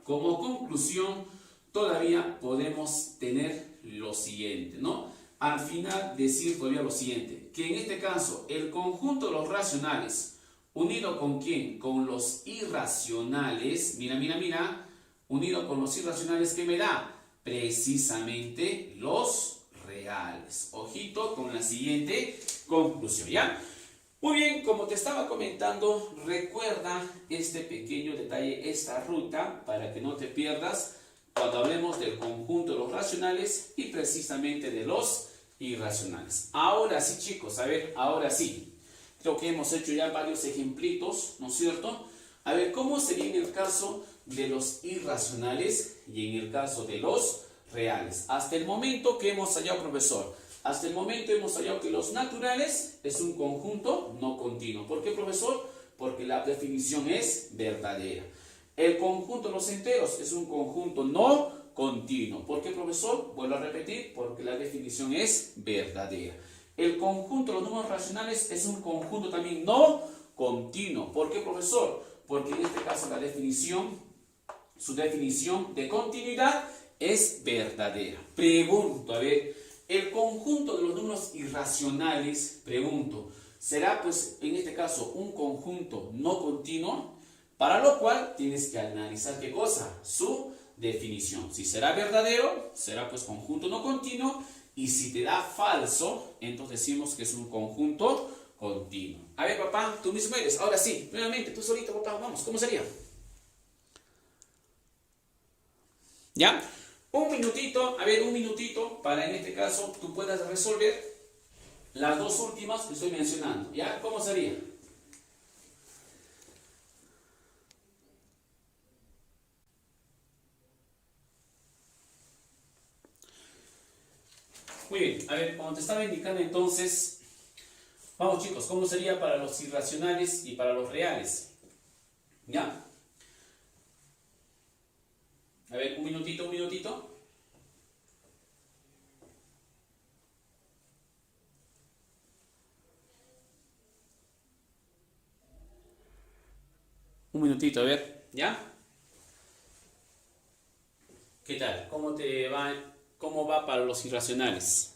Como conclusión, todavía podemos tener lo siguiente, ¿no? Al final decir todavía lo siguiente, que en este caso el conjunto de los racionales, unido con ¿quién? Con los irracionales, mira, unido con los irracionales, ¿qué me da? Precisamente los reales. Ojito con la siguiente conclusión, ¿ya? Muy bien, como te estaba comentando, recuerda este pequeño detalle, esta ruta, para que no te pierdas cuando hablemos del conjunto de los racionales y precisamente de los irracionales. Ahora sí, chicos, a ver, ahora sí. Creo que hemos hecho ya varios ejemplitos, ¿no es cierto? A ver, ¿cómo sería en el caso de los irracionales y en el caso de los reales? Hasta el momento que hemos hallado, profesor, Hasta el momento hemos hallado que los naturales es un conjunto no continuo. ¿Por qué, profesor? Porque la definición es verdadera. El conjunto de los enteros es un conjunto no continuo. ¿Por qué, profesor? Vuelvo a repetir, porque la definición es verdadera. El conjunto de los números racionales es un conjunto también no continuo. ¿Por qué, profesor? Porque en este caso la definición, su definición de continuidad es verdadera. Pregunto, a ver, el conjunto de los números irracionales, pregunto, ¿será pues en este caso un conjunto no continuo? Para lo cual tienes que analizar ¿qué cosa? Su definición. Si será verdadero, será pues conjunto no continuo. Y si te da falso, entonces decimos que es un conjunto continuo. A ver, papá, tú mismo eres. Ahora sí, nuevamente, tú solito, papá, vamos, ¿cómo sería? ¿Ya? Un minutito, a ver, un minutito para en este caso tú puedas resolver las dos últimas que estoy mencionando. ¿Ya? ¿Cómo sería? Muy bien, a ver, como te estaba indicando entonces, vamos chicos, ¿cómo sería para los irracionales y para los reales? ¿Ya? A ver, un minutito, un minutito. Un minutito, a ver, ¿ya? ¿Qué tal? ¿Cómo te va? ¿Cómo va para los irracionales?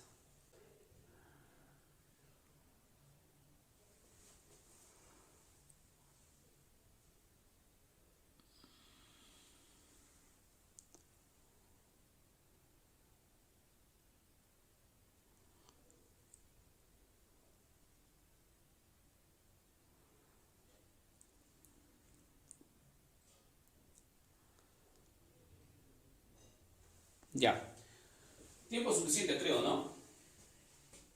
Ya. Tiempo suficiente, creo, ¿no?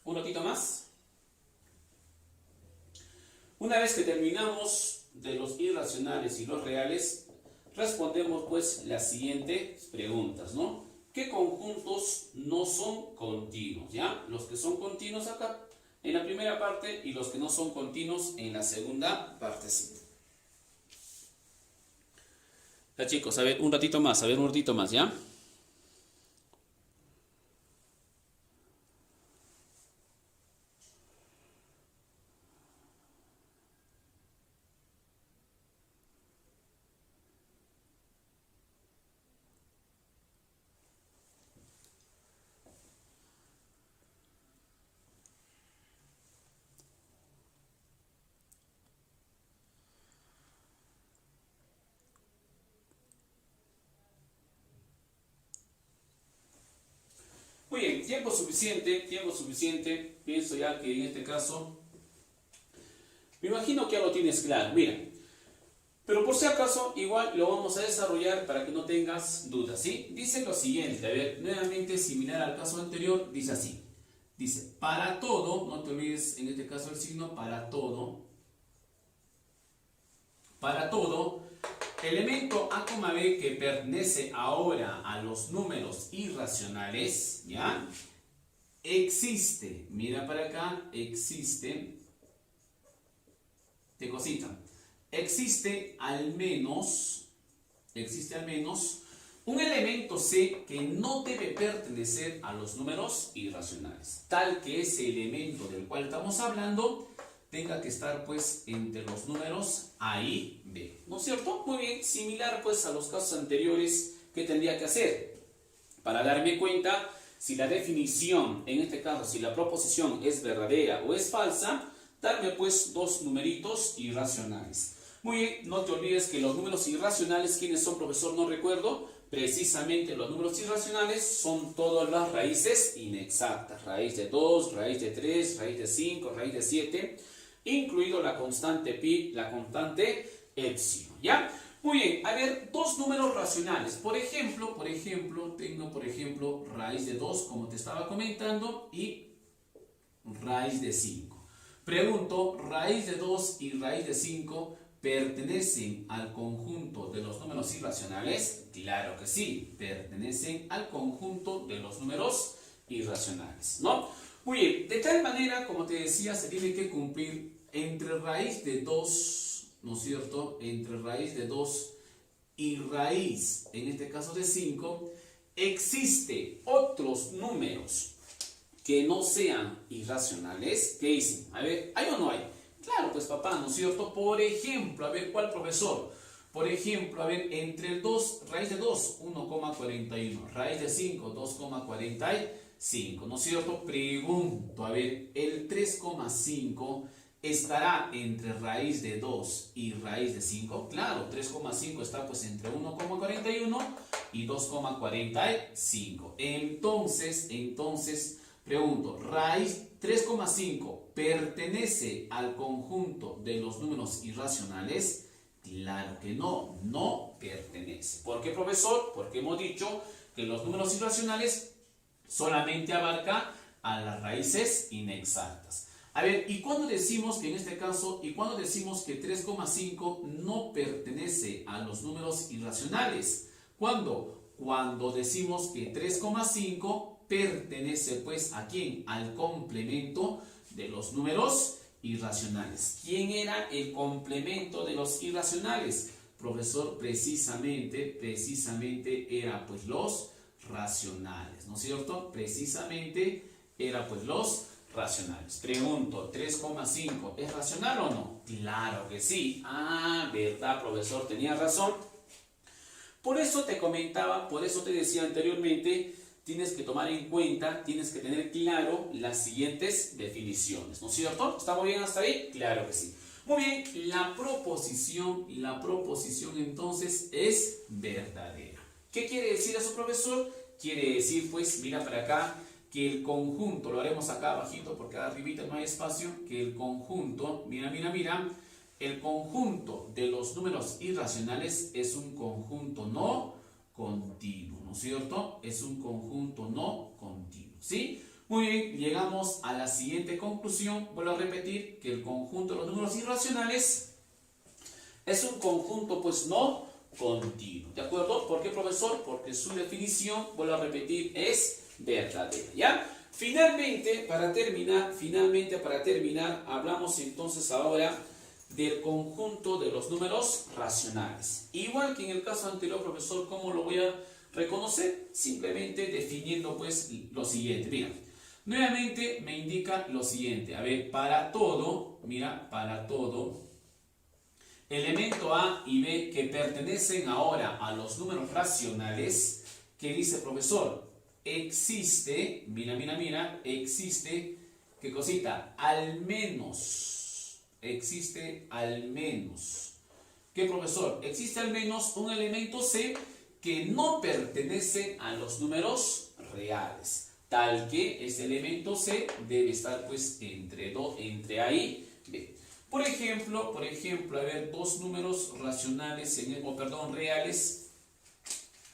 Un ratito más. Una vez que terminamos de los irracionales y los reales, respondemos pues las siguientes preguntas, ¿no? ¿Qué conjuntos no son continuos? ¿Ya? Los que son continuos acá en la primera parte y los que no son continuos en la segunda partecita. Ya chicos, a ver, un ratito más, a ver, un ratito más, ¿ya? Muy bien, tiempo suficiente. Pienso ya que en este caso, me imagino que ya lo tienes claro. Mira, pero por si acaso, igual lo vamos a desarrollar para que no tengas dudas, ¿sí? Dice lo siguiente, a ver, nuevamente similar al caso anterior, dice así. Dice, para todo, no te olvides en este caso el signo, para todo, elemento A, B que pertenece ahora a los números irracionales, ¿ya? Existe, mira para acá, existe, te cosita, existe al menos un elemento C que no debe pertenecer a los números irracionales, tal que ese elemento del cual estamos hablando tenga que estar pues entre los números A y B, ¿no es cierto? Muy bien, similar pues a los casos anteriores, ¿qué tendría que hacer? Para darme cuenta si la definición, en este caso, si la proposición es verdadera o es falsa, darme pues dos numeritos irracionales. Muy bien, no te olvides que los números irracionales, ¿quiénes son, profesor? No recuerdo. Precisamente los números irracionales son todas las raíces inexactas. Raíz de 2, raíz de 3, raíz de 5, raíz de 7, incluido la constante pi, la constante epsilon, ¿ya? Muy bien, a ver, dos números racionales. Por ejemplo, tengo raíz de 2, como te estaba comentando, y raíz de 5. Pregunto, ¿raíz de 2 y raíz de 5 pertenecen al conjunto de los números irracionales? Claro que sí, pertenecen al conjunto de los números irracionales, ¿no? Muy bien, de tal manera, como te decía, se tiene que cumplir entre raíz de 2, ¿no es cierto? Entre raíz de 2 y raíz, en este caso de 5, existe otros números que no sean irracionales. ¿Qué dicen? A ver, ¿hay o no hay? Claro, pues papá, ¿no es cierto? Por ejemplo, a ver, ¿cuál profesor? Por ejemplo, a ver, entre el 2, raíz de 2, 1,41, raíz de 5, 2,45, ¿no es cierto? Pregunto, a ver, el 3,5 estará entre raíz de 2 y raíz de 5. Claro, 3,5 está pues entre 1,41 y 2,45. Entonces, pregunto, raíz 3,5 pertenece al conjunto de los números irracionales. Claro que no, no pertenece. ¿Por qué, profesor? Porque hemos dicho que los números irracionales solamente abarcan a las raíces inexactas. A ver, ¿y cuándo decimos que en este caso, y cuándo decimos que 3,5 no pertenece a los números irracionales? ¿Cuándo? Cuando decimos que 3,5 pertenece pues ¿a quién? Al complemento de los números irracionales. ¿Quién era el complemento de los irracionales? Profesor, precisamente era pues los racionales, ¿no es cierto? Precisamente era pues los racionales. Pregunto, 3,5 ¿es racional o no? Claro que sí. Ah, verdad, profesor, tenía razón. Por eso te comentaba, por eso te decía anteriormente, tienes que tomar en cuenta, tienes que tener claro las siguientes definiciones, ¿no es cierto? ¿Estamos bien hasta ahí? Claro que sí. Muy bien, la proposición entonces es verdadera. ¿Qué quiere decir eso, profesor? Quiere decir, pues, mira para acá, que el conjunto, lo haremos acá abajito porque arribita no hay espacio, que el conjunto, mira, el conjunto de los números irracionales es un conjunto no continuo, ¿no es cierto? Es un conjunto no continuo, ¿sí? Muy bien, llegamos a la siguiente conclusión. Vuelvo a repetir que el conjunto de los números irracionales es un conjunto pues no continuo, ¿de acuerdo? ¿Por qué, profesor? Porque su definición, vuelvo a repetir, es verdadera, ¿ya? Finalmente, para terminar, hablamos entonces ahora del conjunto de los números racionales. Igual que en el caso anterior, profesor, ¿cómo lo voy a reconocer? Simplemente definiendo pues lo siguiente. Mira, nuevamente me indica lo siguiente. A ver, para todo, mira, para todo, elemento A y B que pertenecen ahora a los números racionales, ¿qué dice, profesor? Existe, existe, ¿qué cosita? Al menos, existe al menos. ¿Qué, profesor? Existe al menos un elemento C que no pertenece a los números reales, tal que ese elemento C debe estar pues entre A y B. Por ejemplo, a ver, dos números racionales, reales,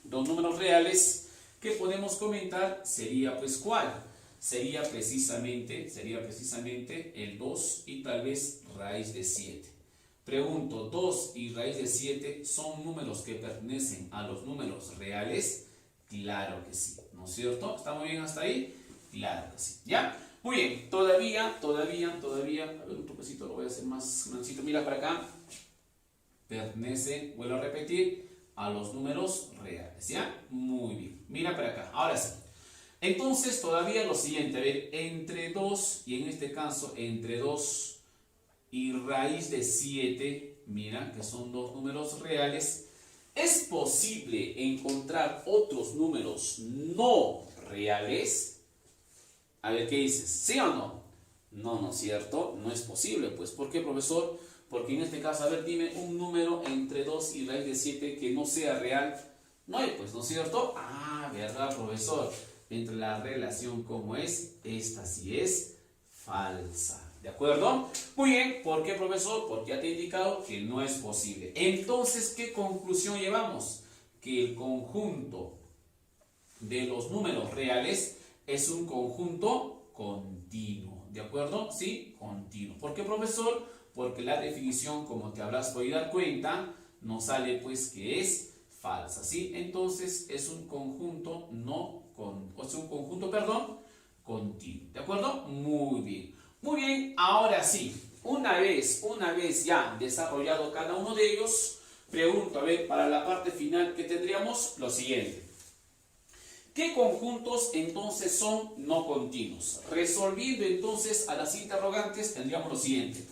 dos números reales que podemos comentar sería pues ¿cuál? Sería precisamente el 2 y tal vez raíz de 7. Pregunto, 2 y raíz de 7 ¿son números que pertenecen a los números reales? Claro que sí, ¿no es cierto? ¿Está muy bien hasta ahí? Claro que sí, ¿ya? Muy bien, todavía, a ver, un toquecito lo voy a hacer más grandecito, mira para acá, pertenece, vuelvo a repetir, a los números reales, ¿ya? Muy bien, mira para acá, ahora sí. Entonces, todavía lo siguiente, a ver, entre 2, y en este caso, entre 2 y raíz de 7, mira, que son dos números reales, ¿es posible encontrar otros números no reales? A ver, ¿qué dices? ¿Sí o no? No, ¿no es cierto? No es posible, pues. ¿Por qué, profesor? Porque en este caso, a ver, dime un número entre 2 y raíz de 7 que no sea real. No hay, pues, ¿no es cierto? Ah, ¿verdad, profesor? Entre la relación como es, esta sí es falsa. ¿De acuerdo? Muy bien, ¿por qué, profesor? Porque ya te he indicado que no es posible. Entonces, ¿qué conclusión llevamos? Que el conjunto de los números reales es un conjunto continuo. ¿De acuerdo? Sí, continuo. ¿Por qué, profesor? Porque la definición, como te habrás podido dar cuenta, nos sale pues que es falsa, ¿sí? Entonces es un conjunto continuo. ¿De acuerdo? Muy bien. Muy bien, ahora sí, una vez ya desarrollado cada uno de ellos, pregunto, a ver, para la parte final que tendríamos, lo siguiente. ¿Qué conjuntos entonces son no continuos? Resolviendo entonces a las interrogantes tendríamos lo siguiente.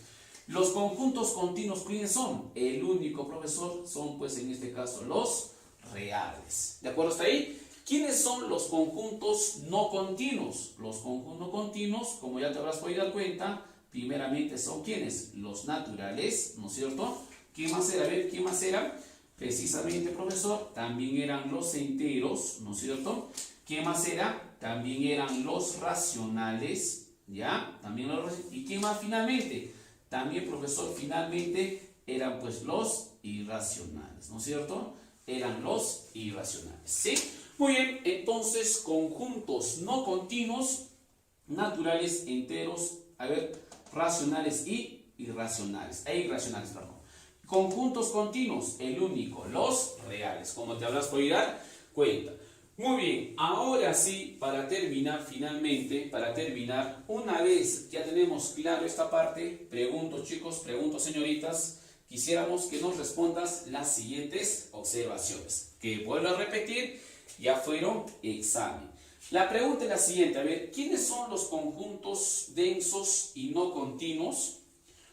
Los conjuntos continuos, ¿quiénes son? El único, profesor, son pues en este caso los reales. ¿De acuerdo hasta ahí? ¿Quiénes son los conjuntos no continuos? Los conjuntos no continuos, como ya te habrás podido dar cuenta, primeramente son ¿quiénes? Los naturales, ¿no es cierto? ¿Quién más era? A ver, ¿quién más era? Precisamente, profesor, también eran los enteros, ¿no es cierto? ¿Qué más era? También eran los racionales, ¿ya? También los racionales. ¿Y qué más finalmente? También, profesor, finalmente eran pues los irracionales, ¿no es cierto? Eran los irracionales, ¿sí? Muy bien, entonces, conjuntos no continuos, naturales, enteros, a ver, racionales y irracionales, irracionales, perdón. Conjuntos continuos, el único, los reales, como te habrás podido dar cuenta. Muy bien, ahora sí, para terminar, finalmente, una vez ya tenemos claro esta parte, pregunto chicos, pregunto señoritas, quisiéramos que nos respondas las siguientes observaciones, que vuelvo a repetir, ya fueron examen. La pregunta es la siguiente, a ver, ¿quiénes son los conjuntos densos y no continuos?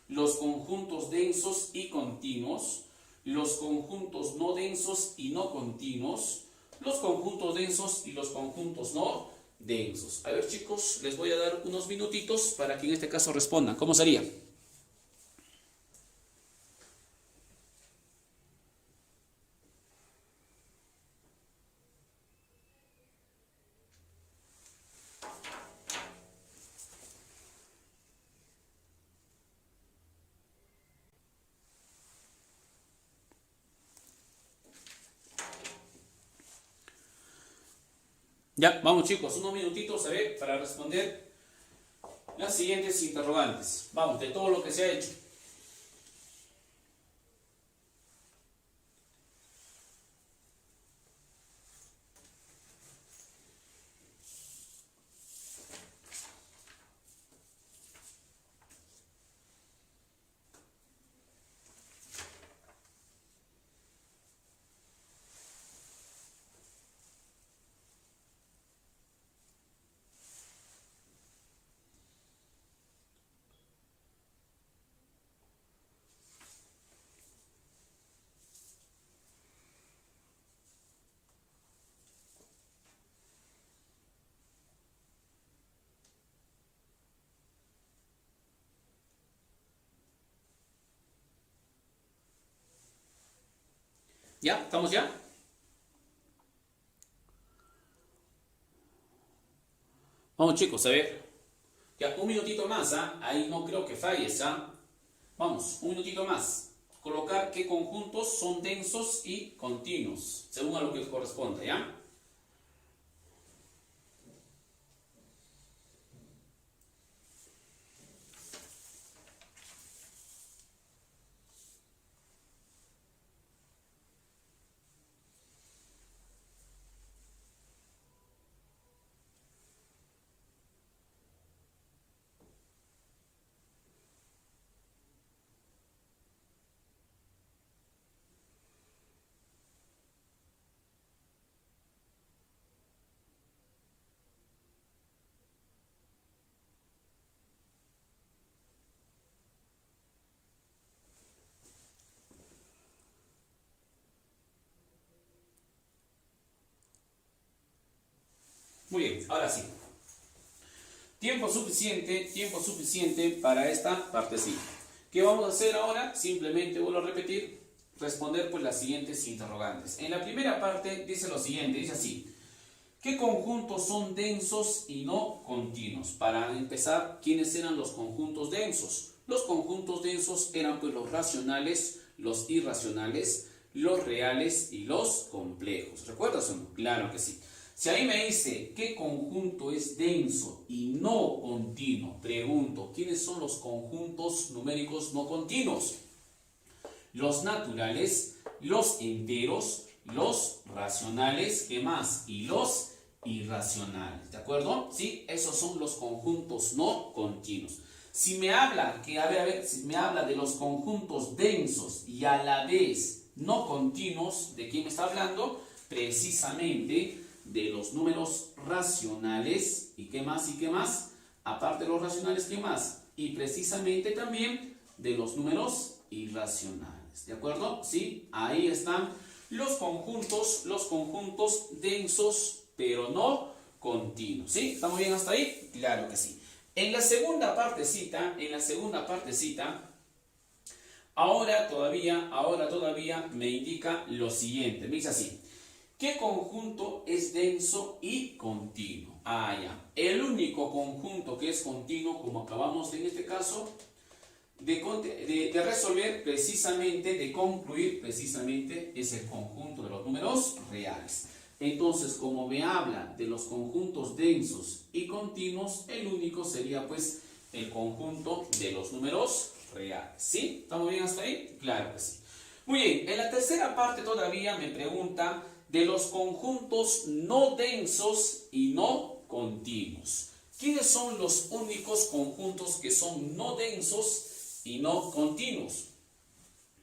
Los conjuntos densos y continuos, los conjuntos no densos y no continuos, los conjuntos densos y los conjuntos no densos. A ver chicos, les voy a dar unos minutitos para que en este caso respondan. ¿Cómo sería? Ya, vamos chicos, unos minutitos a ver para responder las siguientes interrogantes. Vamos, de todo lo que se ha hecho. ¿Ya? ¿Estamos ya? Vamos chicos, a ver. Ya, un minutito más, ¿ah? Ahí no creo que falles, ¿ah? Vamos, un minutito más. Colocar qué conjuntos son densos y continuos, según a lo que corresponda, ¿ya? Muy bien, ahora sí. Tiempo suficiente para esta partecita. ¿Qué vamos a hacer ahora? Simplemente vuelvo a repetir, responder pues las siguientes interrogantes. En la primera parte dice lo siguiente, dice así. ¿Qué conjuntos son densos y no continuos? Para empezar, ¿quiénes eran los conjuntos densos? Los conjuntos densos eran pues los racionales, los irracionales, los reales y los complejos. ¿Recuerdas o no? Claro que sí. Si ahí me dice qué conjunto es denso y no continuo, pregunto, ¿quiénes son los conjuntos numéricos no continuos? Los naturales, los enteros, los racionales, ¿qué más? Y los irracionales, ¿de acuerdo? ¿Sí? Esos son los conjuntos no continuos. Si me habla, si me habla de los conjuntos densos y a la vez no continuos, ¿de quién me está hablando? Precisamente de los números racionales. ¿Y qué más? ¿Y qué más? Aparte de los racionales, ¿qué más? Y precisamente también de los números irracionales, ¿de acuerdo? ¿Sí? Ahí están los conjuntos densos, pero no continuos, ¿sí? ¿Estamos bien hasta ahí? Claro que sí. En la segunda partecita, ahora todavía me indica lo siguiente, me dice así: ¿qué conjunto es denso y continuo? Ah, ya. El único conjunto que es continuo, como acabamos en este caso de resolver precisamente, de concluir precisamente, es el conjunto de los números reales. Entonces, como me habla de los conjuntos densos y continuos, el único sería pues el conjunto de los números reales. ¿Sí? ¿Estamos bien hasta ahí? Claro que sí. Muy bien, en la tercera parte todavía me pregunta de los conjuntos no densos y no continuos. ¿Quiénes son los únicos conjuntos que son no densos y no continuos?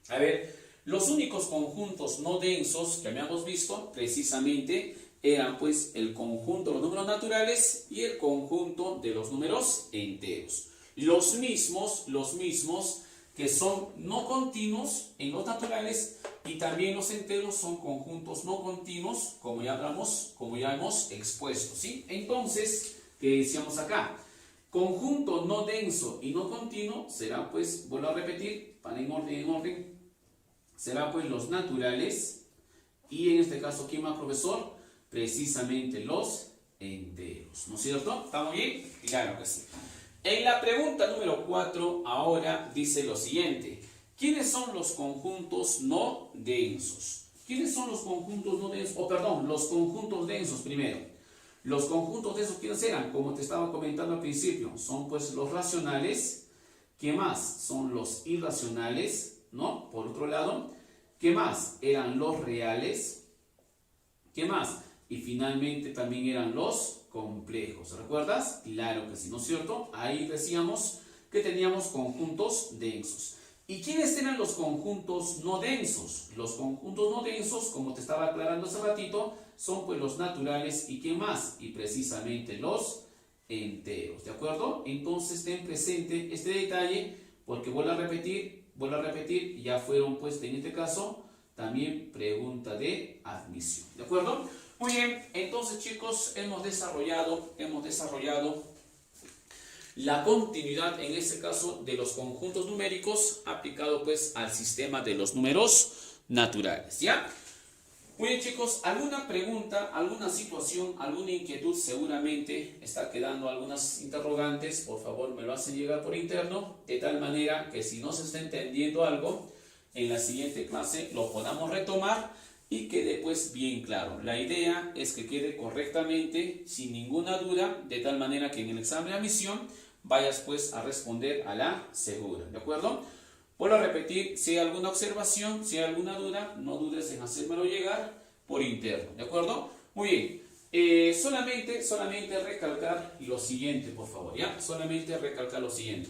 A ver, los únicos conjuntos no densos que habíamos visto precisamente eran pues el conjunto de los números naturales y el conjunto de los números enteros. Los mismos que son no continuos en los naturales, y también los enteros son conjuntos no continuos, como ya hemos expuesto, ¿sí? Entonces, ¿qué decíamos acá? Conjunto no denso y no continuo será pues, vuelvo a repetir, para en orden, será pues los naturales, y en este caso, ¿quién más, profesor? Precisamente los enteros, ¿no es cierto? ¿Estamos bien? Claro que sí. En la pregunta número 4 ahora dice lo siguiente: ¿quiénes son los conjuntos no densos? ¿Quiénes son los conjuntos no densos? Los conjuntos densos primero. Los conjuntos densos, ¿quiénes eran? Como te estaba comentando al principio, son pues los racionales. ¿Qué más? Son los irracionales, ¿no? Por otro lado, ¿qué más? Eran los reales. ¿Qué más? Y finalmente también eran los complejos. ¿Recuerdas? Claro que sí, ¿no es cierto? Ahí decíamos que teníamos conjuntos densos. ¿Y quiénes eran los conjuntos no densos? Los conjuntos no densos, como te estaba aclarando hace ratito, son pues los naturales. ¿Y qué más? Y precisamente los enteros, ¿de acuerdo? Entonces ten presente este detalle, porque vuelvo a repetir, ya fueron pues en este caso también pregunta de admisión, ¿de acuerdo? Muy bien, entonces chicos, hemos desarrollado la continuidad, en este caso, de los conjuntos numéricos aplicado pues al sistema de los números naturales, ¿ya? Muy bien chicos, ¿alguna pregunta, alguna situación, alguna inquietud? Seguramente está quedando algunas interrogantes, por favor me lo hacen llegar por interno, de tal manera que si no se está entendiendo algo, en la siguiente clase lo podamos retomar y quede pues bien claro. La idea es que quede correctamente, sin ninguna duda, de tal manera que en el examen de admisión vayas pues a responder a la segura, ¿de acuerdo? Vuelvo a repetir, si hay alguna observación, si hay alguna duda, no dudes en hacérmelo llegar por interno, ¿de acuerdo? Muy bien, solamente recalcar lo siguiente, por favor, ¿ya? Solamente recalcar lo siguiente.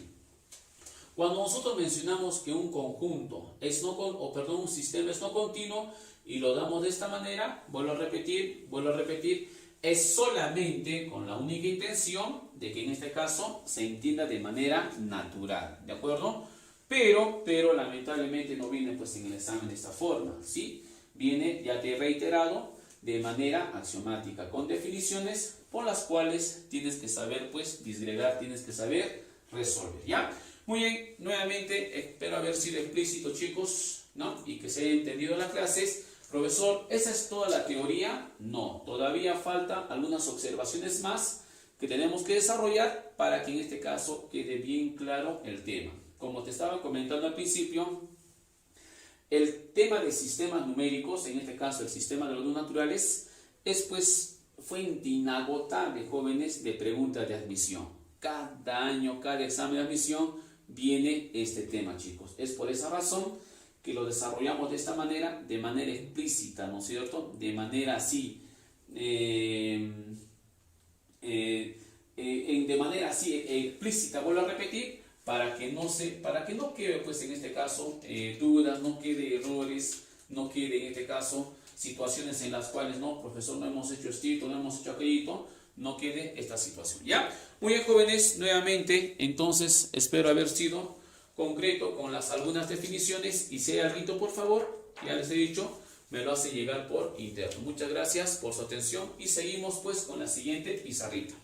Cuando nosotros mencionamos que un conjunto un sistema es no continuo y lo damos de esta manera, vuelvo a repetir, es solamente con la única intención de que en este caso se entienda de manera natural, ¿de acuerdo? Pero lamentablemente no viene pues en el examen de esta forma, ¿sí? Viene, ya te he reiterado, de manera axiomática, con definiciones por las cuales tienes que saber pues disgregar, tienes que saber resolver, ¿ya? Muy bien, nuevamente espero haber sido explícito chicos, ¿no? Y que se haya entendido las clases. Profesor, ¿esa es toda la teoría? No, todavía falta algunas observaciones más que tenemos que desarrollar para que en este caso quede bien claro el tema. Como te estaba comentando al principio, el tema de sistemas numéricos, en este caso el sistema de los números naturales, es pues fuente inagotable, jóvenes, de preguntas de admisión. Cada año, cada examen de admisión viene este tema, chicos. Es por esa razón que lo desarrollamos de esta manera, de manera explícita, ¿no es cierto? De manera así, de manera así explícita, vuelvo a repetir, para que no quede, pues en este caso, dudas, no quede errores, no quede en este caso situaciones en las cuales, no, profesor, no hemos hecho esto, no hemos hecho aquello, no quede esta situación, ¿ya? Muy bien, jóvenes, nuevamente, entonces, espero haber sido concreto con algunas definiciones, y si hay algo, por favor, ya les he dicho, me lo hace llegar por interno. Muchas gracias por su atención y seguimos pues con la siguiente pizarrita.